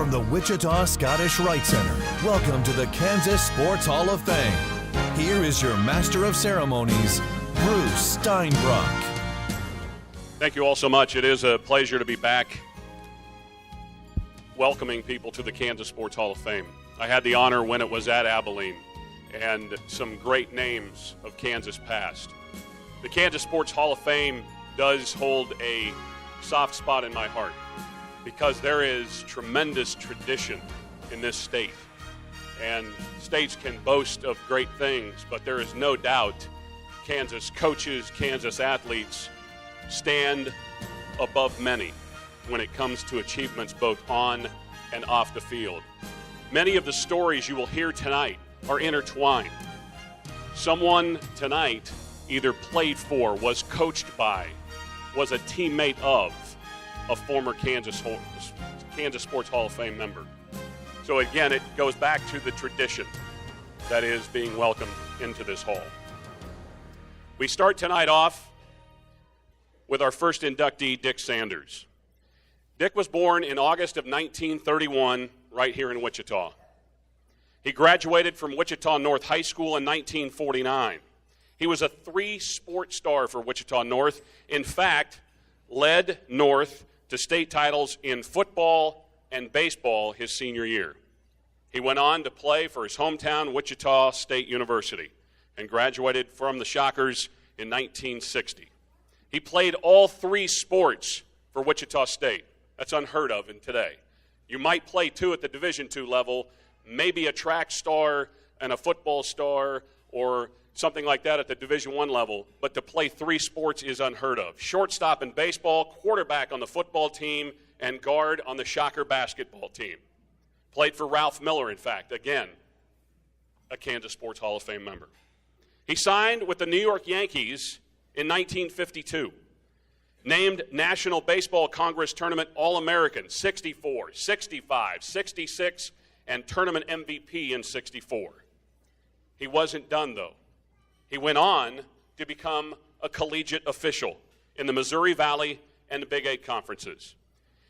From the Wichita Scottish Rite Center, welcome to the Kansas Sports Hall of Fame. Here is your Master of Ceremonies, Bruce Steinbruck. Thank you all so much. It is a pleasure to be back welcoming people to the Kansas Sports Hall of Fame. I had the honor when it was at Abilene, and some great names of Kansas past. The Kansas Sports Hall of Fame does hold a soft spot in my heart because there is tremendous tradition in this state. And states can boast of great things, but there is no doubt Kansas coaches, Kansas athletes stand above many when it comes to achievements both on and off the field. Many of the stories you will hear tonight are intertwined. Someone tonight either played for, was coached by, was a teammate of a former Kansas Sports Hall of Fame member. So again, it goes back to the tradition that is being welcomed into this hall. We start tonight off with our first inductee, Dick Sanders. Dick was born in August of 1931 right here in Wichita. He graduated from Wichita North High School in 1949. He was a three-sport star for Wichita North. In fact, led North to state titles in football and baseball his senior year. He went on to play for his hometown, Wichita State University, and graduated from the Shockers in 1960. He played all three sports for Wichita State. That's unheard of in today. You might play two at the Division II level, maybe a track star and a football star or something like that at the Division I level, but to play three sports is unheard of. Shortstop in baseball, quarterback on the football team, and guard on the Shocker basketball team. Played for Ralph Miller, in fact, again, a Kansas Sports Hall of Fame member. He signed with the New York Yankees in 1952. Named National Baseball Congress Tournament All-American 64, 65, 66, and Tournament MVP in 64. He wasn't done, though. He went on to become a collegiate official in the Missouri Valley and the Big 8 conferences.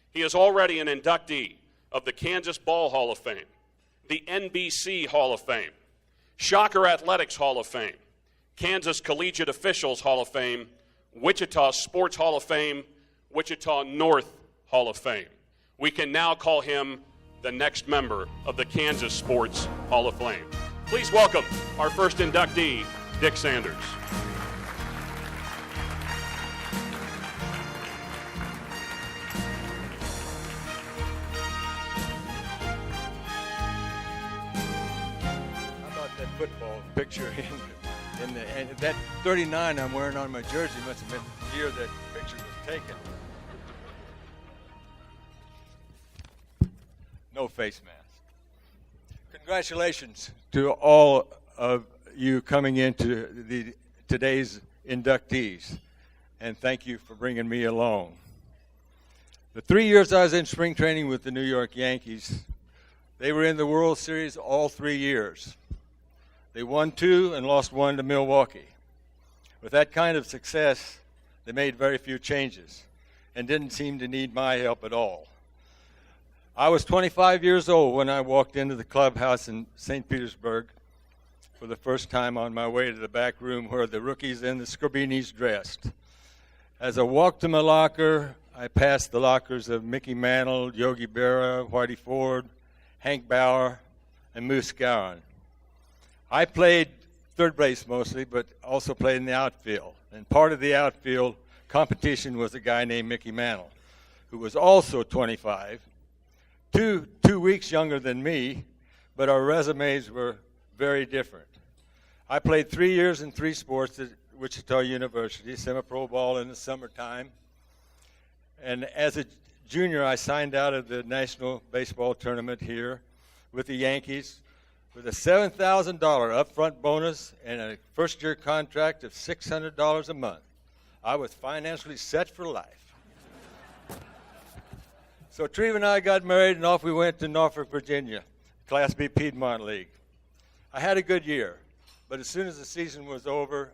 He is already an inductee of the Kansas Ball Hall of Fame, the NBC Hall of Fame, Shocker Athletics Hall of Fame, Kansas Collegiate Officials Hall of Fame, Wichita Sports Hall of Fame, Wichita North Hall of Fame. We can now call him the next member of the Kansas Sports Hall of Fame. Please welcome our first inductee, Dick Sanders. How about that football picture and that 39 I'm wearing on my jersey must have been the year that picture was taken. No face mask. Congratulations to all of you coming into today's inductees, and thank you for bringing me along. The 3 years I was in spring training with the New York Yankees, they were in the World Series all 3 years. They won 2 and lost 1 to Milwaukee. With that kind of success, they made very few changes and didn't seem to need my help at all. I was 25 years old when I walked into the clubhouse in St. Petersburg for the first time on my way to the back room where the rookies and the Scarbinis dressed. As I walked to my locker, I passed the lockers of Mickey Mantle, Yogi Berra, Whitey Ford, Hank Bauer, and Moose Skowron. I played third base mostly, but also played in the outfield. And part of the outfield competition was a guy named Mickey Mantle, who was also 25, two weeks younger than me, but our resumes were very different. I played 3 years in 3 sports at Wichita University, semi-pro ball in the summertime. And as a junior, I signed out of the National Baseball Tournament here with the Yankees with a $7,000 upfront bonus and a first-year contract of $600 a month. I was financially set for life. So Treva and I got married, and off we went to Norfolk, Virginia, Class B Piedmont League. I had a good year, but as soon as the season was over,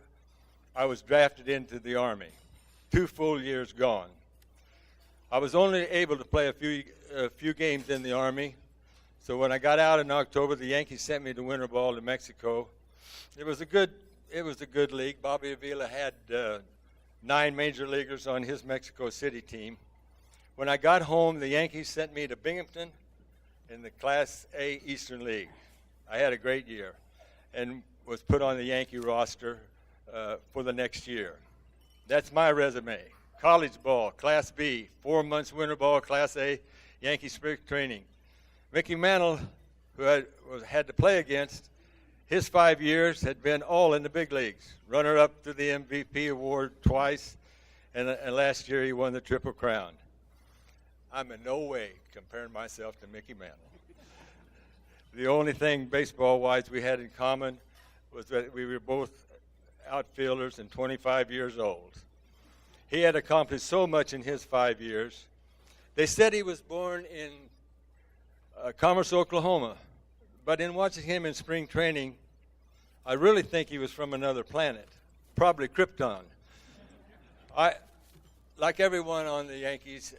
I was drafted into the Army. 2 full years gone. I was only able to play a few games in the Army. So when I got out in October, the Yankees sent me to winter ball to Mexico. It was a good league. Bobby Avila had 9 major leaguers on his Mexico City team. When I got home, the Yankees sent me to Binghamton in the Class A Eastern League. I had a great year and was put on the Yankee roster for the next year. That's my resume. College ball, Class B, 4 months winter ball, Class A, Yankee spring training. Mickey Mantle, who I had to play against, his 5 years had been all in the big leagues. Runner-up to the MVP award twice, and last year he won the Triple Crown. I'm in no way comparing myself to Mickey Mantle. The only thing baseball-wise we had in common was that we were both outfielders and 25 years old. He had accomplished so much in his 5 years. They said he was born in Commerce, Oklahoma, but in watching him in spring training, I really think he was from another planet, probably Krypton. Like everyone on the Yankees,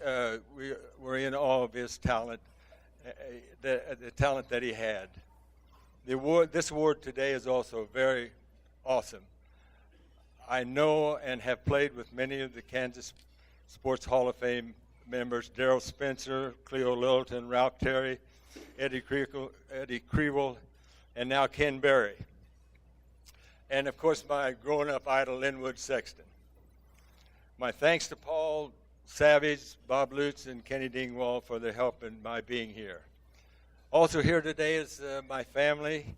we were in awe of his talent, the talent that he had. This award today is also very awesome. I know and have played with many of the Kansas Sports Hall of Fame members: Darrell Spencer, Cleo Littleton, Ralph Terry, Eddie Kriebel, and now Ken Berry. And, of course, my grown-up idol, Linwood Sexton. My thanks to Paul Savage, Bob Lutz, and Kenny Dingwall for their help in my being here. Also here today is my family,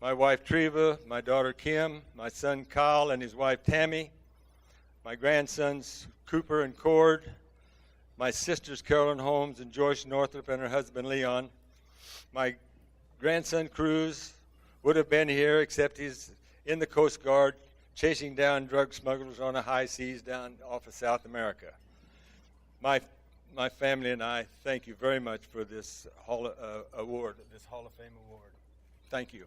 my wife Treva, my daughter Kim, my son Kyle and his wife Tammy, my grandsons Cooper and Cord, my sisters Carolyn Holmes and Joyce Northrop and her husband Leon. My grandson Cruz would have been here, except he's in the Coast Guard chasing down drug smugglers on the high seas down off of South America. My family and I thank you very much for this award, this Hall of Fame award. Thank you.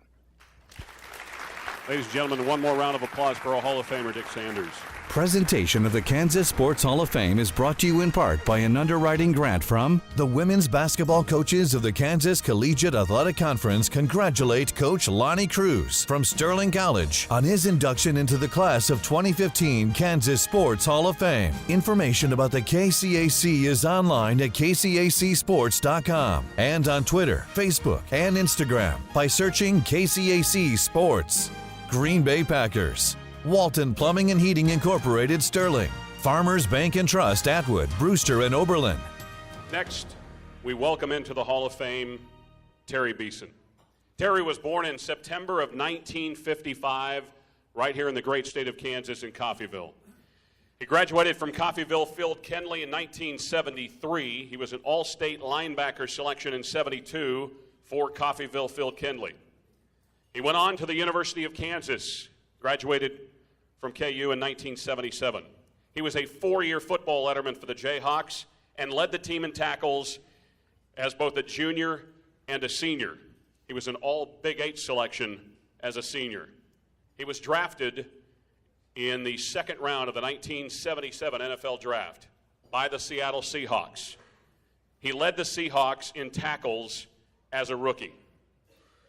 Ladies and gentlemen, one more round of applause for our Hall of Famer, Dick Sanders. Presentation of the Kansas Sports Hall of Fame is brought to you in part by an underwriting grant from the women's basketball coaches of the Kansas Collegiate Athletic Conference. Congratulate Coach Lonnie Cruz from Sterling College on his induction into the class of 2015 Kansas Sports Hall of Fame. Information about the KCAC is online at kcacsports.com and on Twitter, Facebook, and Instagram by searching KCAC Sports. Green Bay Packers, Walton Plumbing and Heating Incorporated, Sterling, Farmers Bank and Trust, Atwood, Brewster, and Oberlin. Next, we welcome into the Hall of Fame Terry Beeson. Terry was born in September of 1955 right here in the great state of Kansas in Coffeyville. He graduated from Coffeyville Field Kenley in 1973. He was an all-state linebacker selection in 72 for Coffeyville Field Kenley. He went on to the University of Kansas, graduated from KU in 1977. He was a 4-year football letterman for the Jayhawks and led the team in tackles as both a junior and a senior. He was an all-Big 8 selection as a senior. He was drafted in the second round of the 1977 NFL Draft by the Seattle Seahawks. He led the Seahawks in tackles as a rookie.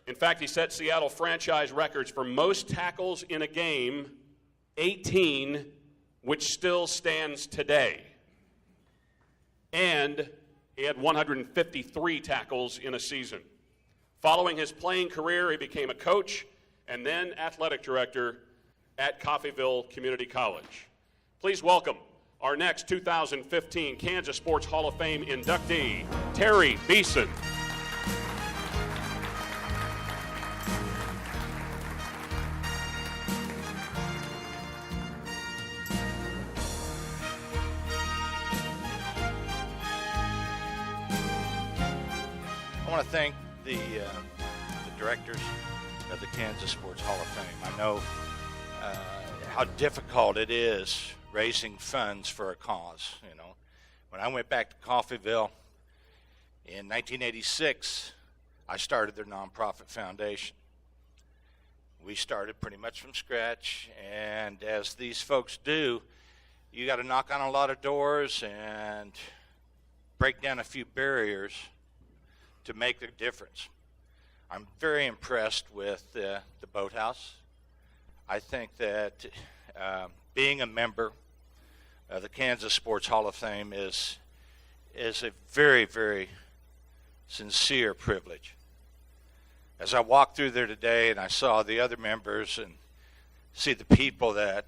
In fact, he set Seattle franchise records for most tackles in a game, 18, which still stands today. And he had 153 tackles in a season. Following his playing career, he became a coach and then athletic director at Coffeyville Community College. Please welcome our next 2015 Kansas Sports Hall of Fame inductee, Terry Beeson. I want to thank the directors of the Kansas Sports Hall of Fame. I know how difficult it is raising funds for a cause. You know, when I went back to Coffeyville in 1986, I started their nonprofit foundation. We started pretty much from scratch, and as these folks do, you got to knock on a lot of doors and break down a few barriers to make a difference. I'm very impressed with the Boathouse. I think that being a member of the Kansas Sports Hall of Fame is a very, very sincere privilege. As I walked through there today and I saw the other members and see the people that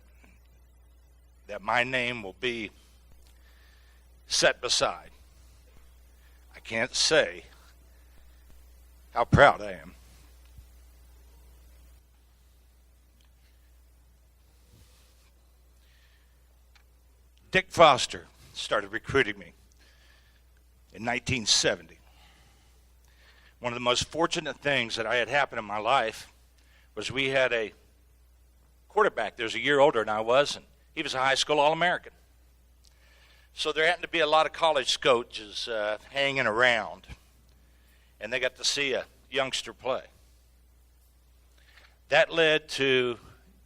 my name will be set beside, I can't say how proud I am. Dick Foster started recruiting me in 1970. One of the most fortunate things that I had happen in my life was we had a quarterback that was a year older than I was, and he was a high school All-American. So there happened to be a lot of college coaches hanging around, and they got to see a youngster play. That led to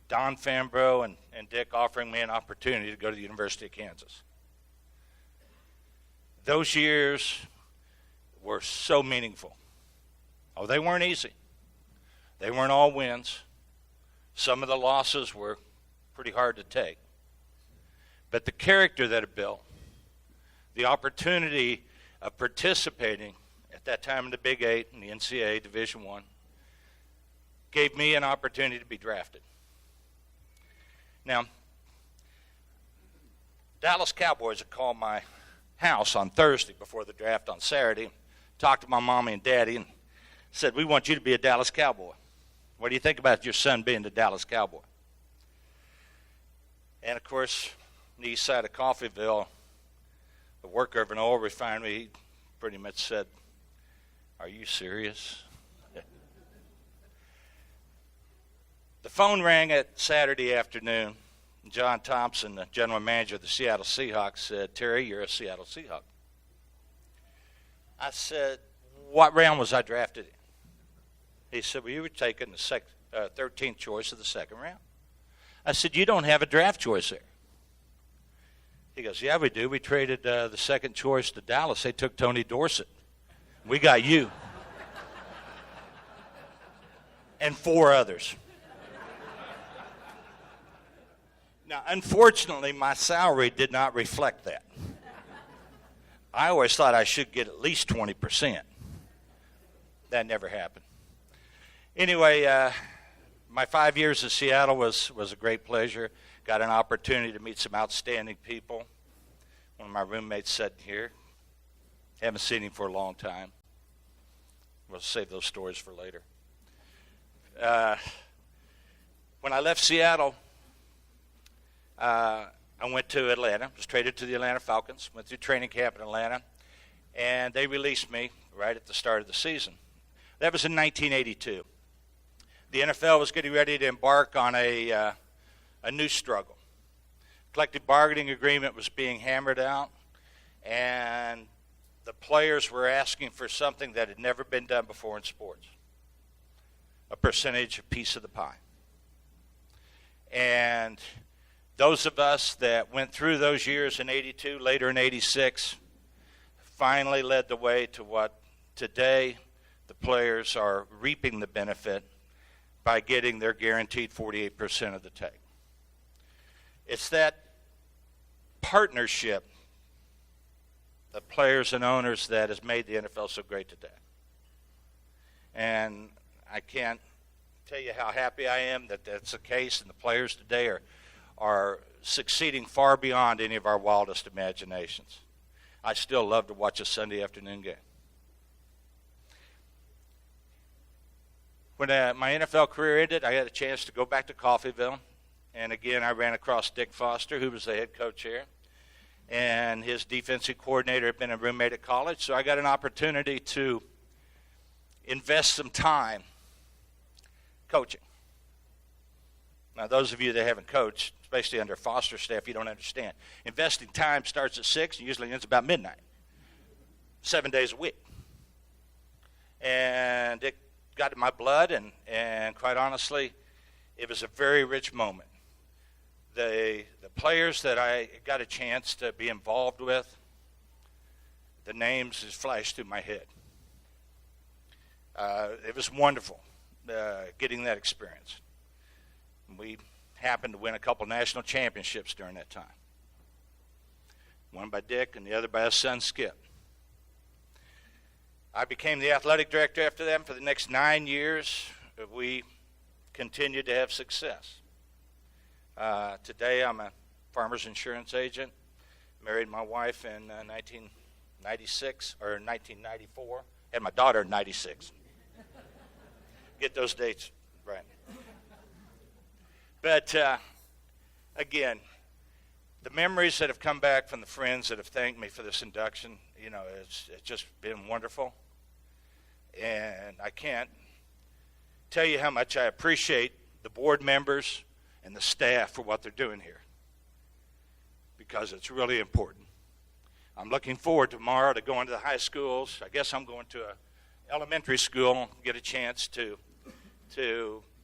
Don Fambrough and Dick offering me an opportunity to go to the University of Kansas. Those years were so meaningful. Oh, they weren't easy. They weren't all wins. Some of the losses were pretty hard to take. But the character that it built, the opportunity of participating at that time in the Big Eight in the NCAA Division I, gave me an opportunity to be drafted. Now, Dallas Cowboys had called my house on Thursday before the draft on Saturday, talked to my mommy and daddy, and said, "We want you to be a Dallas Cowboy. What do you think about your son being the Dallas Cowboy?" And, of course, on the east side of Coffeyville, the worker of an oil refinery, he pretty much said, "Are you serious?" The phone rang at Saturday afternoon. John Thompson, the general manager of the Seattle Seahawks, said, "Terry, you're a Seattle Seahawk." I said, "What round was I drafted in?" He said, "Well, you were taken the 13th choice of the second round." I said, "You don't have a draft choice there." He goes, "Yeah, we do. We traded the second choice to Dallas. They took Tony Dorsett. We got you. And 4 others." Now, unfortunately, my salary did not reflect that. I always thought I should get at least 20%. That never happened. Anyway, my 5 years in Seattle was a great pleasure. Got an opportunity to meet some outstanding people. One of my roommates sitting here. Haven't seen him for a long time. We'll save those stories for later. When I left Seattle, I went to Atlanta, was traded to the Atlanta Falcons, went through training camp in Atlanta, and they released me right at the start of the season. That was in 1982. The NFL was getting ready to embark on a new struggle. Collective bargaining agreement was being hammered out, and the players were asking for something that had never been done before in sports, a percentage, a piece of the pie. And those of us that went through those years in 82, later in 86, finally led the way to what today the players are reaping the benefit by getting their guaranteed 48% of the take. It's that partnership of players and owners that has made the NFL so great today. And I can't tell you how happy I am that that's the case, and the players today are succeeding far beyond any of our wildest imaginations. I still love to watch a Sunday afternoon game. When my NFL career ended, I had a chance to go back to Coffeyville. And again, I ran across Dick Foster, who was the head coach here. And his defensive coordinator had been a roommate at college. So I got an opportunity to invest some time coaching. Now, those of you that haven't coached, especially under Foster staff, you don't understand. Investing time starts at 6 and usually ends about midnight, 7 days a week. And it got in my blood, and quite honestly, it was a very rich moment. The players that I got a chance to be involved with, the names just flashed through my head. It was wonderful getting that experience. We happened to win a couple national championships during that time. One by Dick and the other by his son Skip. I became the athletic director after that. For the next 9 years, we continued to have success. Today, I'm a farmer's insurance agent. Married my wife in 1996 or 1994. Had my daughter in 96. Get those dates right. But again, the memories that have come back from the friends that have thanked me for this induction, it's just been wonderful. And I can't tell you how much I appreciate the board members and the staff for what they're doing here, because it's really important. I'm looking forward tomorrow to going to the high schools. I guess I'm going to an elementary school, get a chance to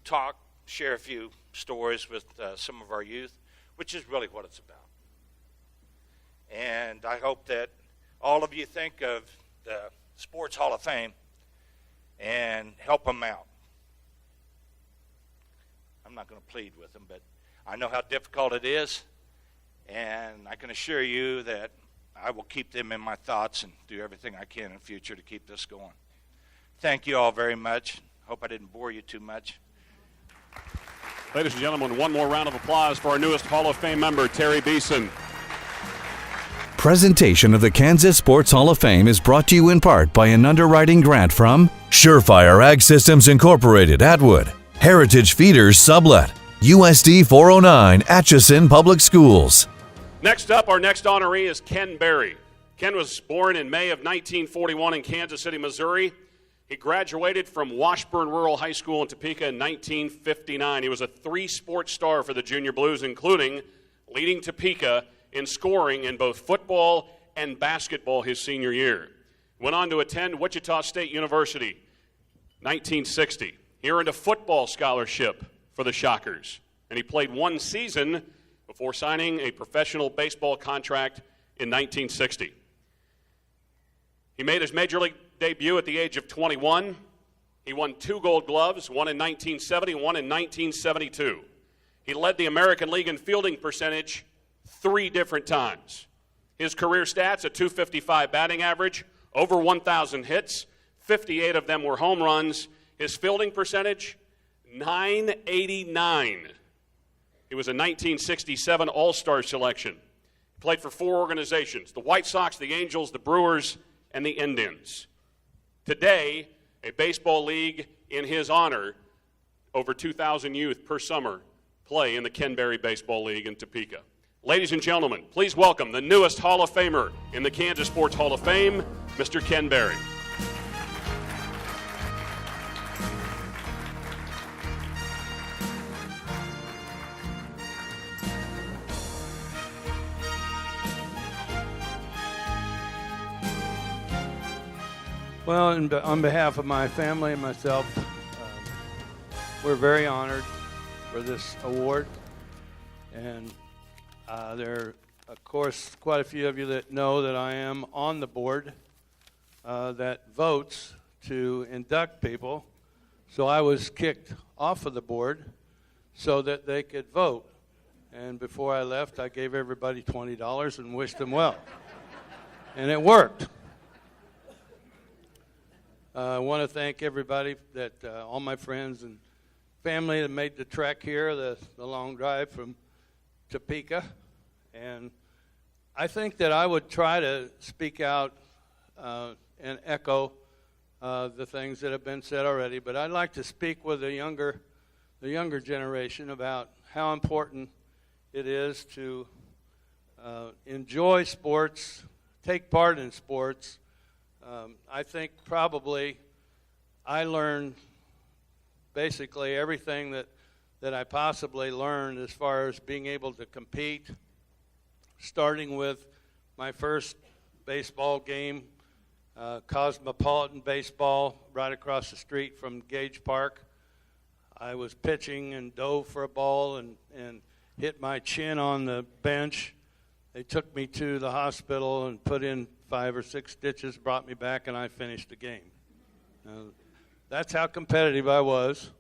talk, share a few stories with some of our youth, which is really what it's about. And I hope that all of you think of the Sports Hall of Fame and help them out. I'm not going to plead with them, but I know how difficult it is, and I can assure you that I will keep them in my thoughts and do everything I can in the future to keep this going. Thank you all very much. Hope I didn't bore you too much. Ladies and gentlemen, one more round of applause for our newest Hall of Fame member, Terry Beeson. Presentation of the Kansas Sports Hall of Fame is brought to you in part by an underwriting grant from Surefire Ag Systems Incorporated, Atwood, Heritage Feeders Sublet, USD 409, Atchison Public Schools. Next up, our next honoree is Ken Berry. Ken was born in May of 1941 in Kansas City, Missouri. He graduated from Washburn Rural High School in Topeka in 1959. He was a three-sport star for the Junior Blues, including leading Topeka in scoring in both football and basketball his senior year. Went on to attend Wichita State University, 1960. He earned a football scholarship for the Shockers, and he played one season before signing a professional baseball contract in 1960. He made his Major League debut at the age of 21. He won 2 Gold Gloves, one in 1970, one in 1972. He led the American League in fielding percentage 3 different times. His career stats, a .255 batting average, over 1,000 hits, 58 of them were home runs. His fielding percentage, .989. He was a 1967 All-Star selection. He played for 4 organizations, the White Sox, the Angels, the Brewers, and the Indians. Today, a baseball league in his honor, over 2,000 youth per summer play in the Ken Berry Baseball League in Topeka. Ladies and gentlemen, please welcome the newest Hall of Famer in the Kansas Sports Hall of Fame, Mr. Ken Berry. Well, on behalf of my family and myself, we're very honored for this award. And there are, of course, quite a few of you that know that I am on the board that votes to induct people. So I was kicked off of the board so that they could vote. And before I left, I gave everybody $20 and wished them well. And it worked. I want to thank everybody, all my friends and family that made the trek here, the long drive from Topeka. And I think that I would try to speak out and echo the things that have been said already. But I'd like to speak with the younger generation about how important it is to enjoy sports, take part in sports. I think probably I learned basically everything that I possibly learned as far as being able to compete, starting with my first baseball game, Cosmopolitan Baseball, right across the street from Gage Park. I was pitching and dove for a ball and hit my chin on the bench. They took me to the hospital and put in 5 or 6 stitches brought me back, and I finished the game. That's how competitive I was.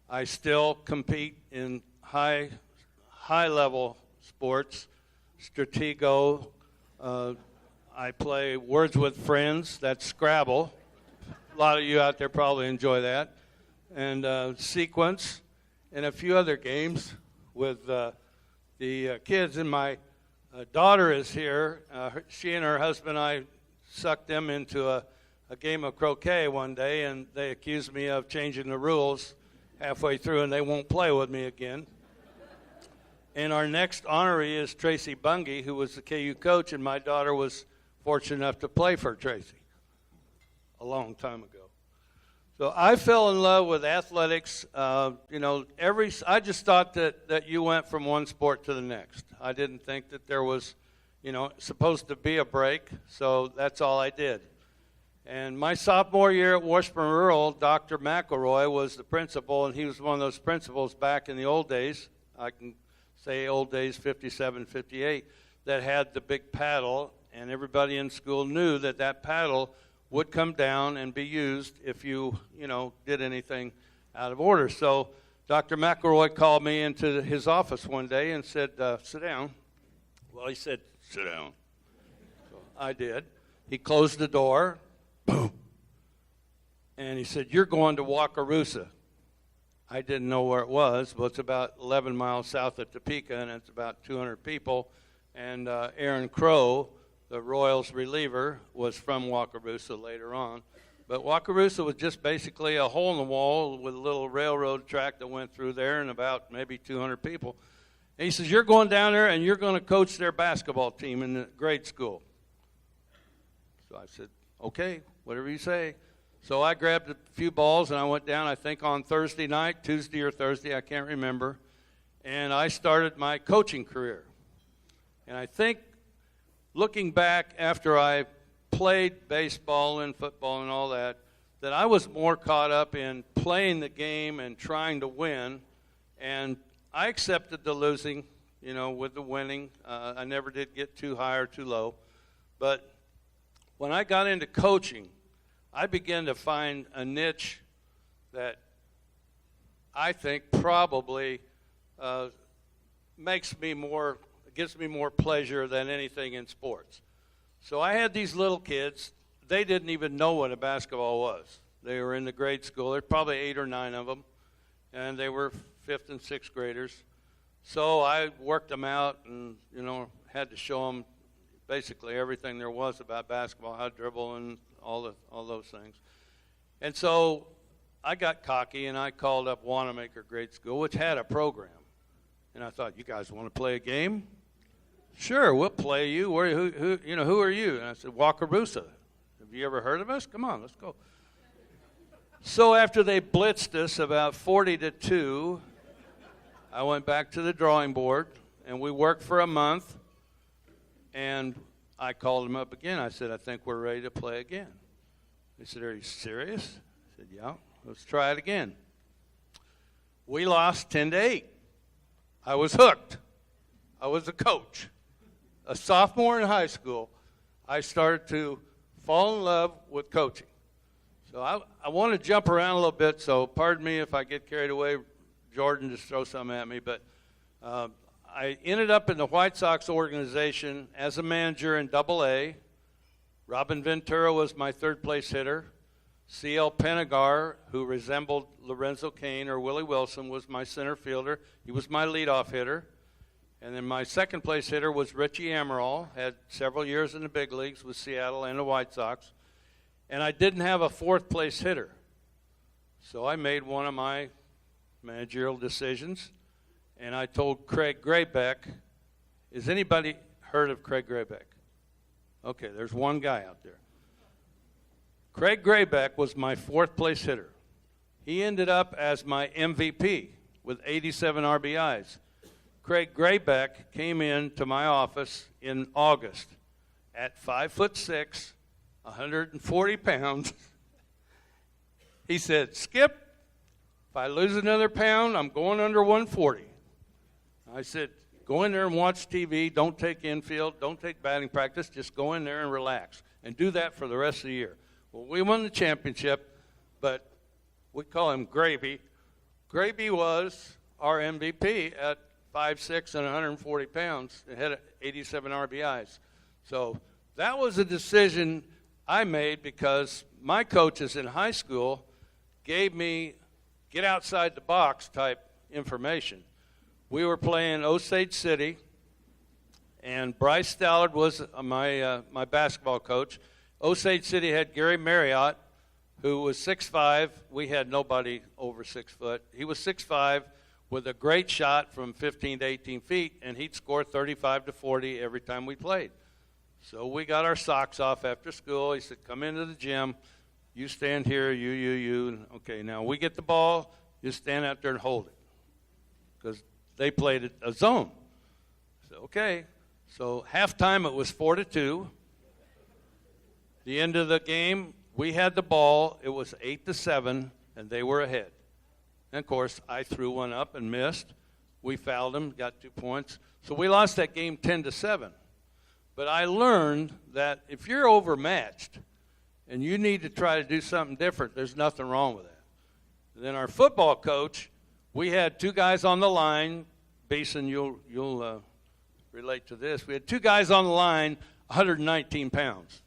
I still compete in high-level sports, Stratego. I play Words with Friends, that's Scrabble. A lot of you out there probably enjoy that. And Sequence, and a few other games with the kids. And my daughter is here. She and her husband, I sucked them into a game of croquet one day, and they accused me of changing the rules halfway through, and they won't play with me again. And our next honoree is Tracy Bungie, who was the KU coach, and my daughter was fortunate enough to play for Tracy a long time ago. So I fell in love with athletics. I just thought that you went from one sport to the next. I didn't think that there was, supposed to be a break, so that's all I did. And my sophomore year at Washburn Rural, Dr. McElroy was the principal, and he was one of those principals back in the old days. I can say old days, 57, 58, that had the big paddle, and everybody in school knew that paddle would come down and be used if you did anything out of order. So Dr. McElroy called me into his office one day and said, sit down. Well, he said, sit down. So I did. He closed the door. Boom. And he said, you're going to Wakarusa. I didn't know where it was, but it's about 11 miles south of Topeka, and it's about 200 people. And Aaron Crow, the Royals reliever, was from Wakarusa later on. But Wakarusa was just basically a hole in the wall with a little railroad track that went through there and about maybe 200 people. And he says, you're going down there and you're going to coach their basketball team in the grade school. So I said, okay, whatever you say. So I grabbed a few balls and I went down, I think on Thursday night, Tuesday or Thursday, I can't remember. And I started my coaching career. And I think, looking back after I played baseball and football and all that I was more caught up in playing the game and trying to win. And I accepted the losing, with the winning. I never did get too high or too low. But when I got into coaching, I began to find a niche that I think probably gives me more pleasure than anything in sports. So I had these little kids. They didn't even know what a basketball was. They were in the grade school. There's probably 8 or 9 of them, and they were 5th and 6th graders. So I worked them out and, had to show them basically everything there was about basketball, how to dribble and all those things. And so I got cocky, and I called up Wanamaker Grade School, which had a program. And I thought, you guys want to play a game? Sure, we'll play you. Who are you? And I said, Wakarusa. Have you ever heard of us? Come on, let's go. So after they blitzed us about 40-2, I went back to the drawing board, and we worked for a month. And I called them up again. I said, I think we're ready to play again. They said, are you serious? I said, yeah, let's try it again. We lost 10-8. I was hooked. I was a coach. A sophomore in high school, I started to fall in love with coaching. So I want to jump around a little bit, so pardon me if I get carried away. Jordan, just throw something at me. But I ended up in the White Sox organization as a manager in Double-A. Robin Ventura was my third-place hitter. C.L. Penagar, who resembled Lorenzo Cain or Willie Wilson, was my center fielder. He was my leadoff hitter. And then my second-place hitter was Richie Amaral, had several years in the big leagues with Seattle and the White Sox. And I didn't have a fourth-place hitter. So I made one of my managerial decisions, and I told Craig Graybeck, has anybody heard of Craig Graybeck? Okay, there's one guy out there. Craig Graybeck was my fourth-place hitter. He ended up as my MVP with 87 RBIs. Craig Graybeck came into my office in August at 5'6", 140 pounds. He said, Skip, if I lose another pound, I'm going under 140. I said, Go in there and watch TV. Don't take infield. Don't take batting practice. Just go in there and relax. And do that for the rest of the year. Well, we won the championship, but we call him Gravy. Gravy was our MVP at 5'6" and 140 pounds. It had 87 RBIs. So that was a decision I made because my coaches in high school gave me get outside the box type information. We were playing Osage City, and Bryce Stallard was my basketball coach. Osage City had Gary Marriott, who was 6'5". We had nobody over 6 foot. He was 6'5", with a great shot from 15 to 18 feet, and he'd score 35 to 40 every time we played. So we got our socks off after school. He said, come into the gym. You stand here, you. Okay, now we get the ball. You stand out there and hold it. Because they played a zone. So, okay. So halftime it was 4-2. The end of the game, we had the ball. It was 8-7, and they were ahead. And, of course, I threw one up and missed. We fouled them, got 2 points. So we lost that game 10-7. But I learned that if you're overmatched and you need to try to do something different, there's nothing wrong with that. And then our football coach, we had 2 guys on the line. Beeson, you'll relate to this. We had 2 guys on the line, 119 pounds.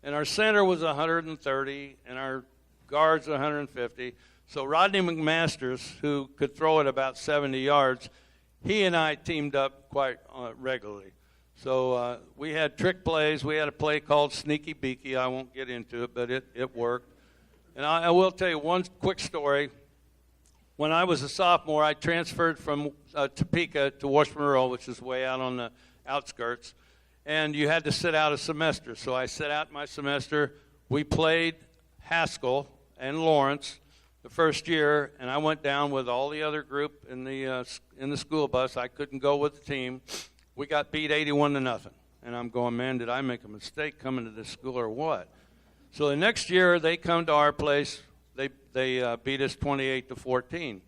And our center was 130, and our guards 150. So Rodney McMasters, who could throw it about 70 yards, he and I teamed up quite regularly. So we had trick plays. We had a play called Sneaky Beaky. I won't get into it, but it worked. And I will tell you one quick story. When I was a sophomore, I transferred from Topeka to Washburn Rural, which is way out on the outskirts. And you had to sit out a semester. So I sat out my semester. We played Haskell and Lawrence the first year, and I went down with all the other group in the school bus. I couldn't go with the team. We got beat 81-0. And I'm going, man, did I make a mistake coming to this school or what? So the next year, they come to our place. They beat us 28-14.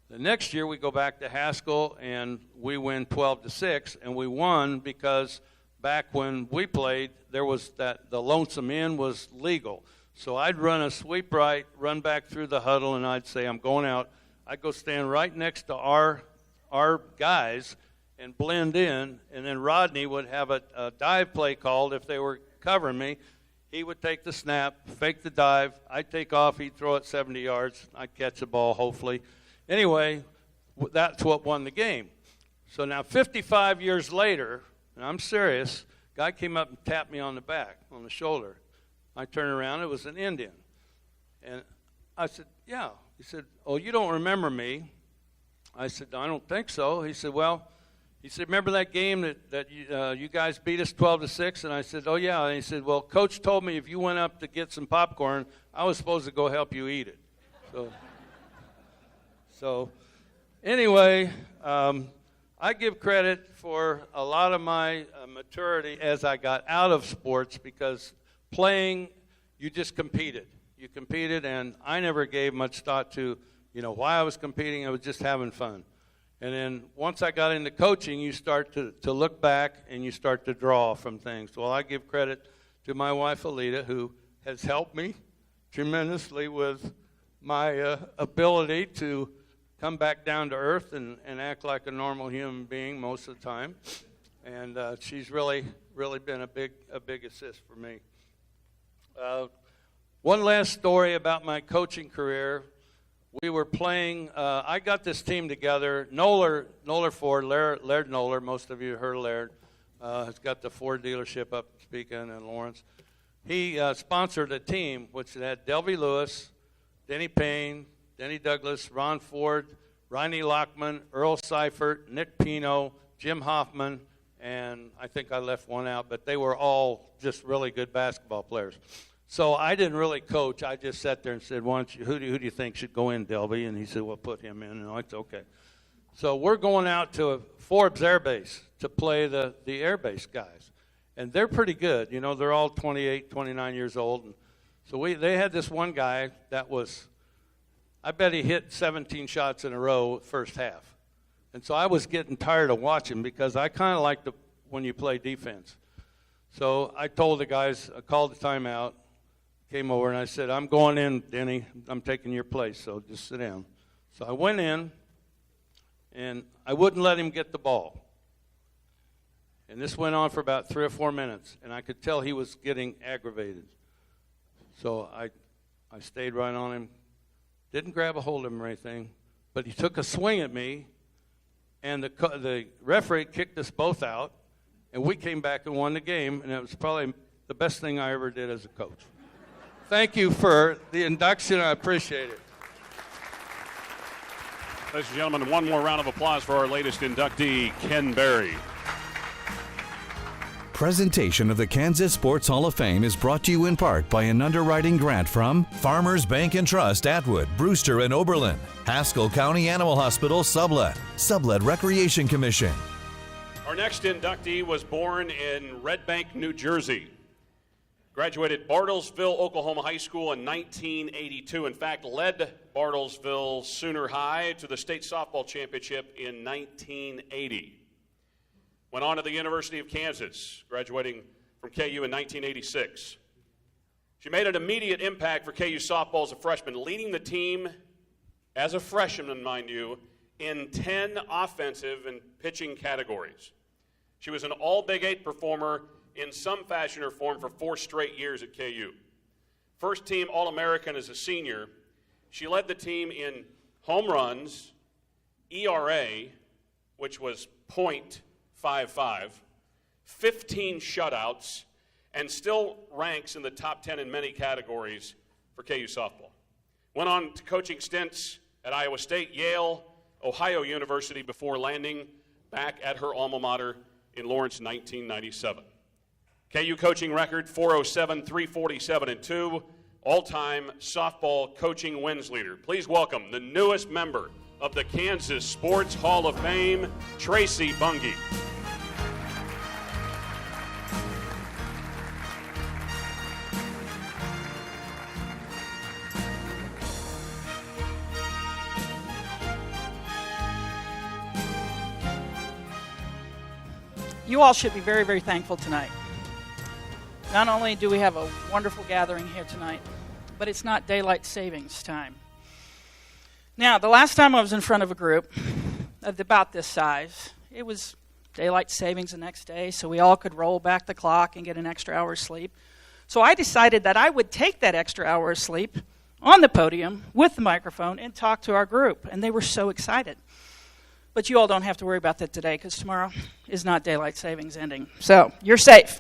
The next year, we go back to Haskell, and we win 12-6, and we won because back when we played, there was that the lonesome inn was legal. So I'd run a sweep right, run back through the huddle, and I'd say, I'm going out. I'd go stand right next to our guys and blend in, and then Rodney would have a dive play called if they were covering me. He would take the snap, fake the dive. I'd take off. He'd throw it 70 yards. I'd catch the ball, hopefully. Anyway, that's what won the game. So now 55 years later, and I'm serious, guy came up and tapped me on the back, on the shoulder. I turned around. It was an Indian. And I said, yeah. He said, oh, you don't remember me? I said, I don't think so. He said, well, remember that game that you guys beat us 12-6? And I said, oh, yeah. And he said, well, Coach told me if you went up to get some popcorn, I was supposed to go help you eat it. So anyway, I give credit for a lot of my maturity as I got out of sports because playing, you just competed. You competed, and I never gave much thought to, why I was competing. I was just having fun. And then once I got into coaching, you start to look back and you start to draw from things. Well, I give credit to my wife, Alita, who has helped me tremendously with my ability to come back down to earth and act like a normal human being most of the time. And she's really been a big assist for me. One last story about my coaching career. We were playing, I got this team together. Noller Ford, Laird Noller, most of you heard Laird, has got the Ford dealership up in Topeka and in Lawrence. He sponsored a team which had Delvey Lewis, Denny Payne, Denny Douglas, Ron Ford, Ronnie Lockman, Earl Seifert, Nick Pino, Jim Hoffman, and I think I left one out, but they were all just really good basketball players. So I didn't really coach. I just sat there and said, who do you think should go in, Delvey? And he said, well, put him in. And it's okay. So we're going out to Forbes Air Base to play the Air Base guys. And they're pretty good. They're all 28, 29 years old. And so they had this one guy that was, I bet he hit 17 shots in a row first half. And so I was getting tired of watching because I kind of like when you play defense. So I told the guys, I called the timeout, came over, and I said, I'm going in, Denny. I'm taking your place, so just sit down. So I went in, and I wouldn't let him get the ball. And this went on for about 3 or 4 minutes, and I could tell he was getting aggravated. So I stayed right on him, didn't grab a hold of him or anything, but he took a swing at me, and the referee kicked us both out, and we came back and won the game, and it was probably the best thing I ever did as a coach. Thank you for the induction. I appreciate it. Ladies and gentlemen, one more round of applause for our latest inductee, Ken Berry. Presentation of the Kansas Sports Hall of Fame is brought to you in part by an underwriting grant from Farmers Bank and Trust, Atwood, Brewster, and Oberlin, Haskell County Animal Hospital, Sublette Recreation Commission. Our next inductee was born in Red Bank, New Jersey. Graduated Bartlesville, Oklahoma High School in 1982. In fact, led Bartlesville Sooner High to the state softball championship in 1980. Went on to the University of Kansas, graduating from KU in 1986. She made an immediate impact for KU softball as a freshman, leading the team as a freshman, mind you, in 10 offensive and pitching categories. She was an all-Big 8 performer in some fashion or form for 4 straight years at KU. First team All-American as a senior, she led the team in home runs, ERA, which was .55, 15 shutouts, and still ranks in the top 10 in many categories for KU softball. Went on to coaching stints at Iowa State, Yale, Ohio University before landing back at her alma mater in Lawrence 1997. KU coaching record 407, 347, and 2. All-time softball coaching wins leader. Please welcome the newest member of the Kansas Sports Hall of Fame, Tracy Bunge. You all should be very, very thankful tonight. Not only do we have a wonderful gathering here tonight, but it's not daylight savings time. Now, the last time I was in front of a group of about this size, it was daylight savings the next day, so we all could roll back the clock and get an extra hour of sleep. So I decided that I would take that extra hour of sleep on the podium with the microphone and talk to our group, and they were so excited. But you all don't have to worry about that today because tomorrow is not daylight savings ending. So you're safe.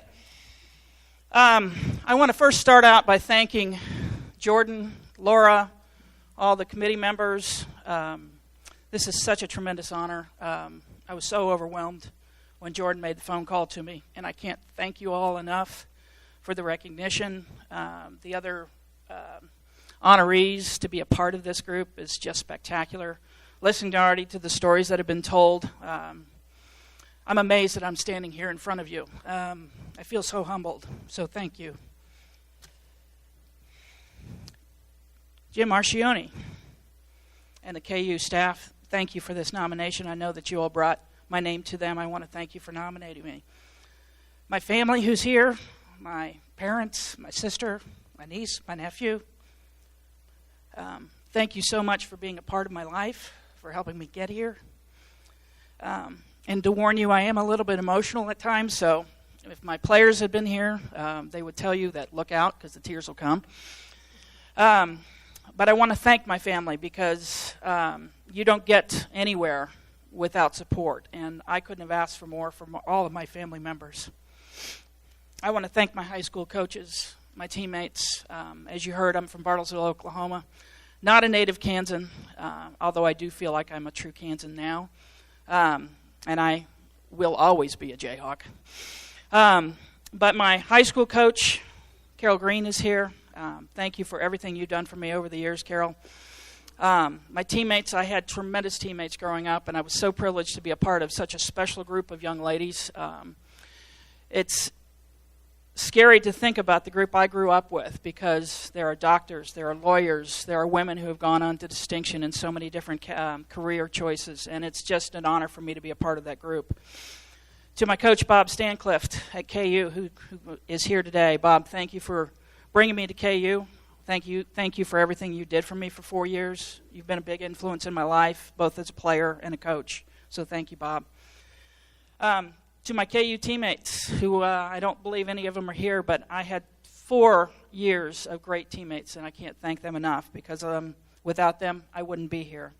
I want to first start out by thanking Jordan, Laura, all the committee members. This is such a tremendous honor. I was so overwhelmed when Jordan made the phone call to me, and I can't thank you all enough for the recognition. The other honorees to be a part of this group is just spectacular. Listening already to the stories that have been told, I'm amazed that I'm standing here in front of you. I feel so humbled, so thank you. Jim Marchioni and the KU staff, thank you for this nomination. I know that you all brought my name to them. I want to thank you for nominating me. My family who's here, my parents, my sister, my niece, my nephew, thank you so much for being a part of my life, for helping me get here. And to warn you, I am a little bit emotional at times, so if my players had been here, they would tell you that look out because the tears will come. But I want to thank my family because you don't get anywhere without support, and I couldn't have asked for more from all of my family members. I want to thank my high school coaches, my teammates. As you heard, I'm from Bartlesville, Oklahoma. Not a native Kansan, although I do feel like I'm a true Kansan now. And I will always be a Jayhawk. But my high school coach, Carol Green, is here. Thank you for everything you've done for me over the years, Carol. My teammates, I had tremendous teammates growing up, and I was so privileged to be a part of such a special group of young ladies. It's scary to think about the group I grew up with, because there are doctors, there are lawyers, there are women who have gone on to distinction in so many different career choices, and it's just an honor for me to be a part of that group. To my coach, Bob Stanclift at KU, who is here today. Bob, thank you for bringing me to KU. Thank you for everything you did for me for 4 years. You've been a big influence in my life, both as a player and a coach. So thank you, Bob. To my KU teammates, who I don't believe any of them are here, but I had 4 years of great teammates, and I can't thank them enough, because without them, I wouldn't be here.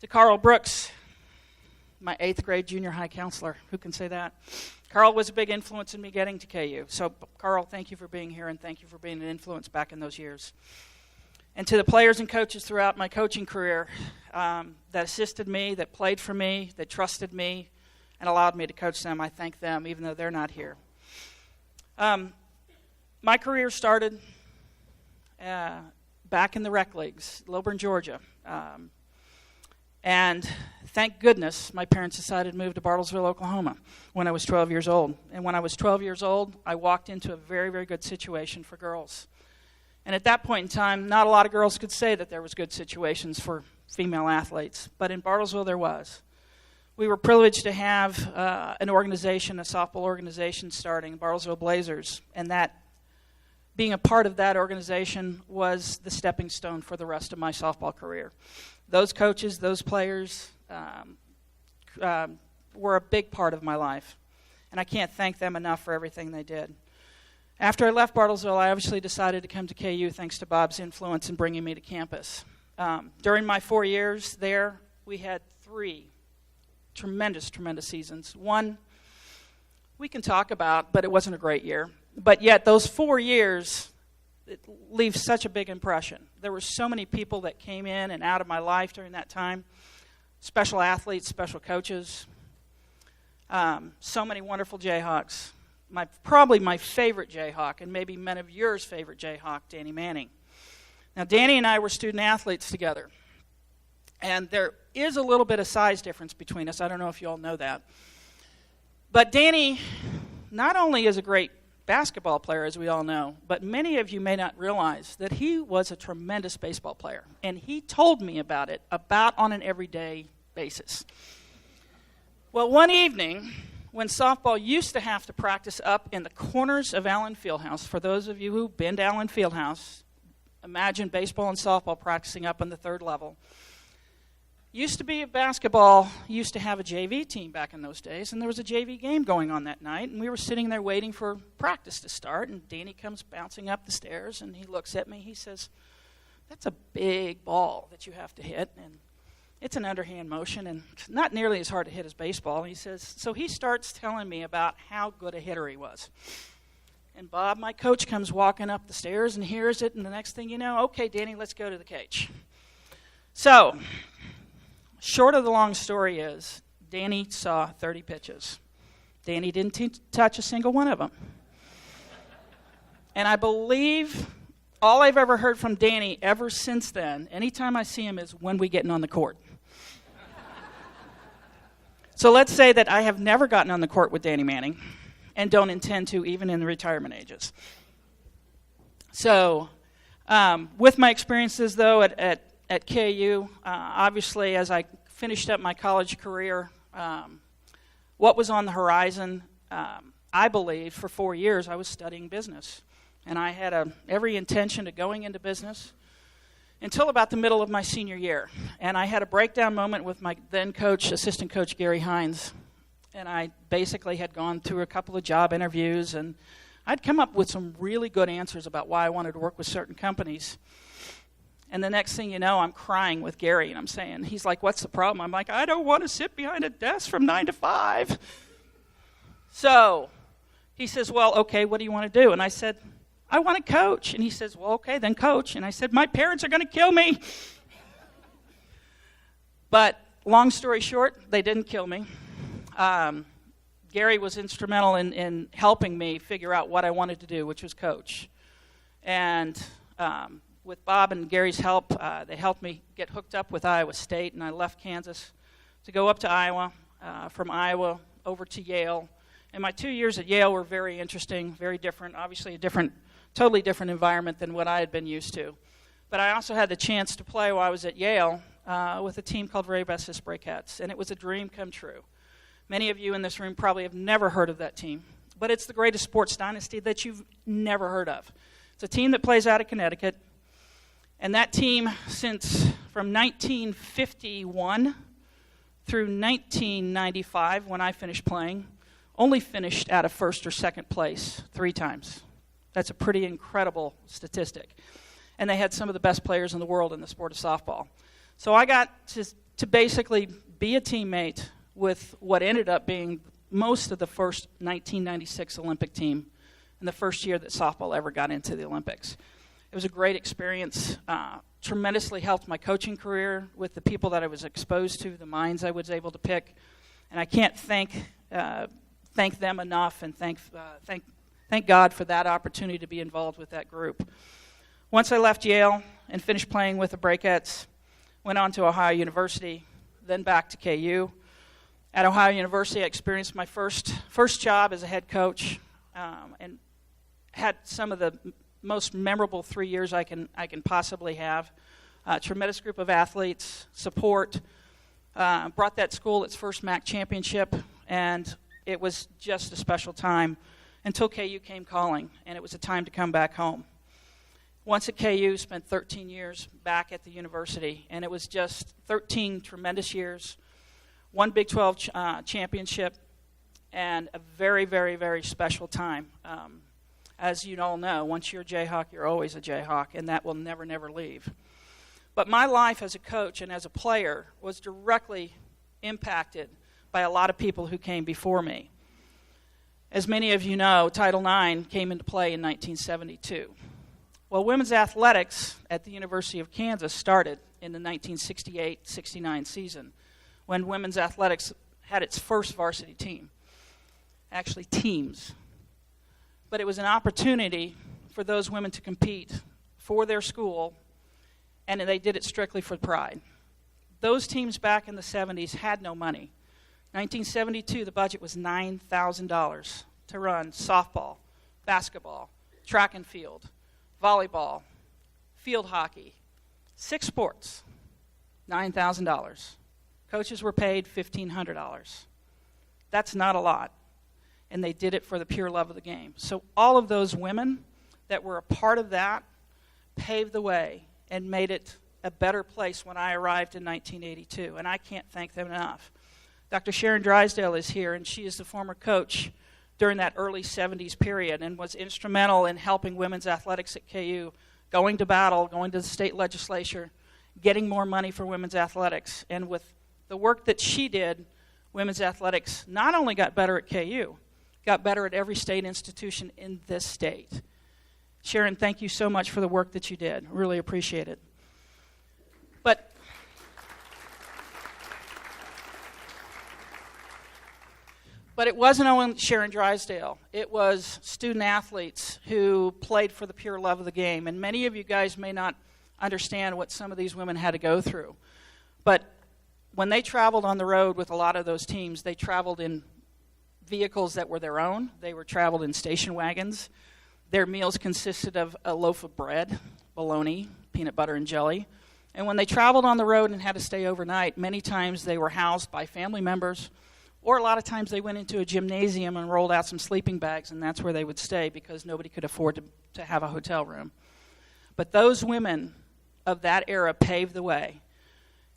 To Carl Brooks, my 8th grade junior high counselor. Who can say that? Carl was a big influence in me getting to KU. So, Carl, thank you for being here, and thank you for being an influence back in those years. And to the players and coaches throughout my coaching career that assisted me, that played for me, that trusted me, and allowed me to coach them, I thank them, even though they're not here. My career started back in the rec leagues, Lilburn, Georgia. And thank goodness my parents decided to move to Bartlesville, Oklahoma when I was 12 years old. And when I was 12 years old, I walked into a very, very good situation for girls. And at that point in time, not a lot of girls could say that there was good situations for female athletes. But in Bartlesville, there was. We were privileged to have an organization, a softball organization starting, Bartlesville Blazers. And that, being a part of that organization, was the stepping stone for the rest of my softball career. Those coaches, those players were a big part of my life, and I can't thank them enough for everything they did. After I left Bartlesville, I obviously decided to come to KU thanks to Bob's influence in bringing me to campus. During my 4 years there, we had 3 tremendous, tremendous seasons. One we can talk about, but it wasn't a great year. But yet those 4 years, it leaves such a big impression. There were so many people that came in and out of my life during that time. Special athletes, special coaches, so many wonderful Jayhawks. Probably my favorite Jayhawk, and maybe many of yours' favorite Jayhawk, Danny Manning. Now, Danny and I were student athletes together. And there is a little bit of size difference between us. I don't know if you all know that. But Danny not only is a great basketball player, as we all know, but many of you may not realize that he was a tremendous baseball player. And he told me about it about on an everyday basis. Well, one evening, when softball used to have to practice up in the corners of Allen Fieldhouse, for those of you who've been to Allen Fieldhouse, imagine baseball and softball practicing up on the 3rd level. Used to be a basketball, used to have a JV team back in those days, and there was a JV game going on that night, and we were sitting there waiting for practice to start, and Danny comes bouncing up the stairs, and he looks at me, he says, "That's a big ball that you have to hit, and it's an underhand motion, and it's not nearly as hard to hit as baseball." He says, so he starts telling me about how good a hitter he was. And Bob, my coach, comes walking up the stairs and hears it, and the next thing you know, okay, Danny, let's go to the cage. So, short of the long story is, Danny saw 30 pitches. Danny didn't touch a single one of them. And I believe all I've ever heard from Danny ever since then, anytime I see him, is when we getting on the court. So let's say that I have never gotten on the court with Danny Manning and don't intend to, even in the retirement ages. So with my experiences, though, at KU, obviously, as I finished up my college career, what was on the horizon, I believed for 4 years I was studying business. And I had every intention of going into business until about the middle of my senior year. And I had a breakdown moment with my then coach, assistant coach Gary Hines. And I basically had gone through a couple of job interviews, and I'd come up with some really good answers about why I wanted to work with certain companies. And the next thing you know, I'm crying with Gary, and I'm saying, he's like, "What's the problem?" I'm like, "I don't want to sit behind a desk from 9 to 5. So he says, "Well, okay, what do you want to do?" And I said, "I want to coach." And he says, "Well, okay, then coach." And I said, "My parents are going to kill me." But long story short, they didn't kill me. Gary was instrumental in helping me figure out what I wanted to do, which was coach. And with Bob and Gary's help, they helped me get hooked up with Iowa State, and I left Kansas to go up to Iowa, from Iowa over to Yale, And my 2 years at Yale were very interesting, very different, obviously a totally different environment than what I had been used to. But I also had the chance to play while I was at Yale with a team called Ray-Bessis Brakettes, and it was a dream come true. Many of you in this room probably have never heard of that team, but it's the greatest sports dynasty that you've never heard of. It's a team that plays out of Connecticut, and that team, from 1951 through 1995, when I finished playing, only finished out of first or second place 3 times. That's a pretty incredible statistic. And they had some of the best players in the world in the sport of softball. So I got to basically be a teammate with what ended up being most of the first 1996 Olympic team and the first year that softball ever got into the Olympics. It was a great experience, tremendously helped my coaching career with the people that I was exposed to, the minds I was able to pick. And I can't thank them enough, and thank God for that opportunity to be involved with that group. Once I left Yale and finished playing with the Brakettes, went on to Ohio University, then back to KU. At Ohio University, I experienced my first job as a head coach, and had some of the most memorable 3 years I can possibly have. A tremendous group of athletes, support, brought that school its first MAC championship, and it was just a special time until KU came calling, and it was a time to come back home. Once at KU, spent 13 years back at the university, and it was just 13 tremendous years, one Big 12 championship, and a very, very, very special time. As you all know, once you're a Jayhawk, you're always a Jayhawk, and that will never, never leave. But my life as a coach and as a player was directly impacted by a lot of people who came before me. As many of you know, Title IX came into play in 1972. Well, women's athletics at the University of Kansas started in the 1968-69 season, when women's athletics had its first varsity team. Actually, teams. But it was an opportunity for those women to compete for their school, and they did it strictly for pride. Those teams back in the 70s had no money. 1972, the budget was $9,000 to run softball, basketball, track and field, volleyball, field hockey, 6 sports, $9,000. Coaches were paid $1,500. That's not a lot, and they did it for the pure love of the game. So all of those women that were a part of that paved the way and made it a better place when I arrived in 1982, and I can't thank them enough. Dr. Sharon Drysdale is here, and she is the former coach during that early 70s period and was instrumental in helping women's athletics at KU, going to battle, going to the state legislature, getting more money for women's athletics. And with the work that she did, women's athletics not only got better at KU, got better at every state institution in this state. Sharon, thank you so much for the work that you did. Really appreciate it. But it wasn't only Sharon Drysdale. It was student athletes who played for the pure love of the game. And many of you guys may not understand what some of these women had to go through. But when they traveled on the road with a lot of those teams, they traveled in vehicles that were their own. They were traveled in station wagons. Their meals consisted of a loaf of bread, bologna, peanut butter, and jelly. And when they traveled on the road and had to stay overnight, many times they were housed by family members, or a lot of times they went into a gymnasium and rolled out some sleeping bags, and that's where they would stay because nobody could afford to have a hotel room. But those women of that era paved the way.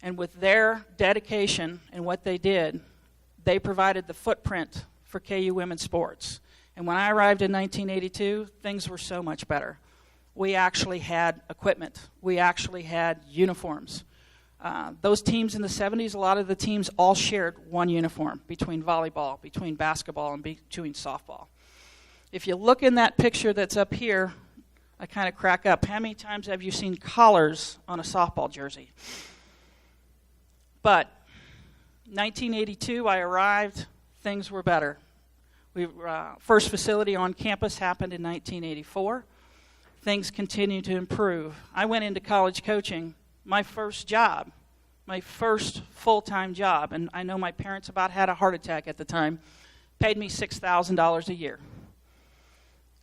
And with their dedication and what they did, they provided the footprint for KU women's sports. And when I arrived in 1982, things were so much better. We actually had equipment. We actually had uniforms. Those teams in the 70s, a lot of the teams all shared one uniform between volleyball, between basketball, and between softball. If you look in that picture that's up here, I kind of crack up. How many times have you seen collars on a softball jersey? But 1982, I arrived, things were better. First facility on campus happened in 1984. Things continued to improve. I went into college coaching. My first job, my first full-time job, and I know my parents about had a heart attack at the time paid me $6,000 a year.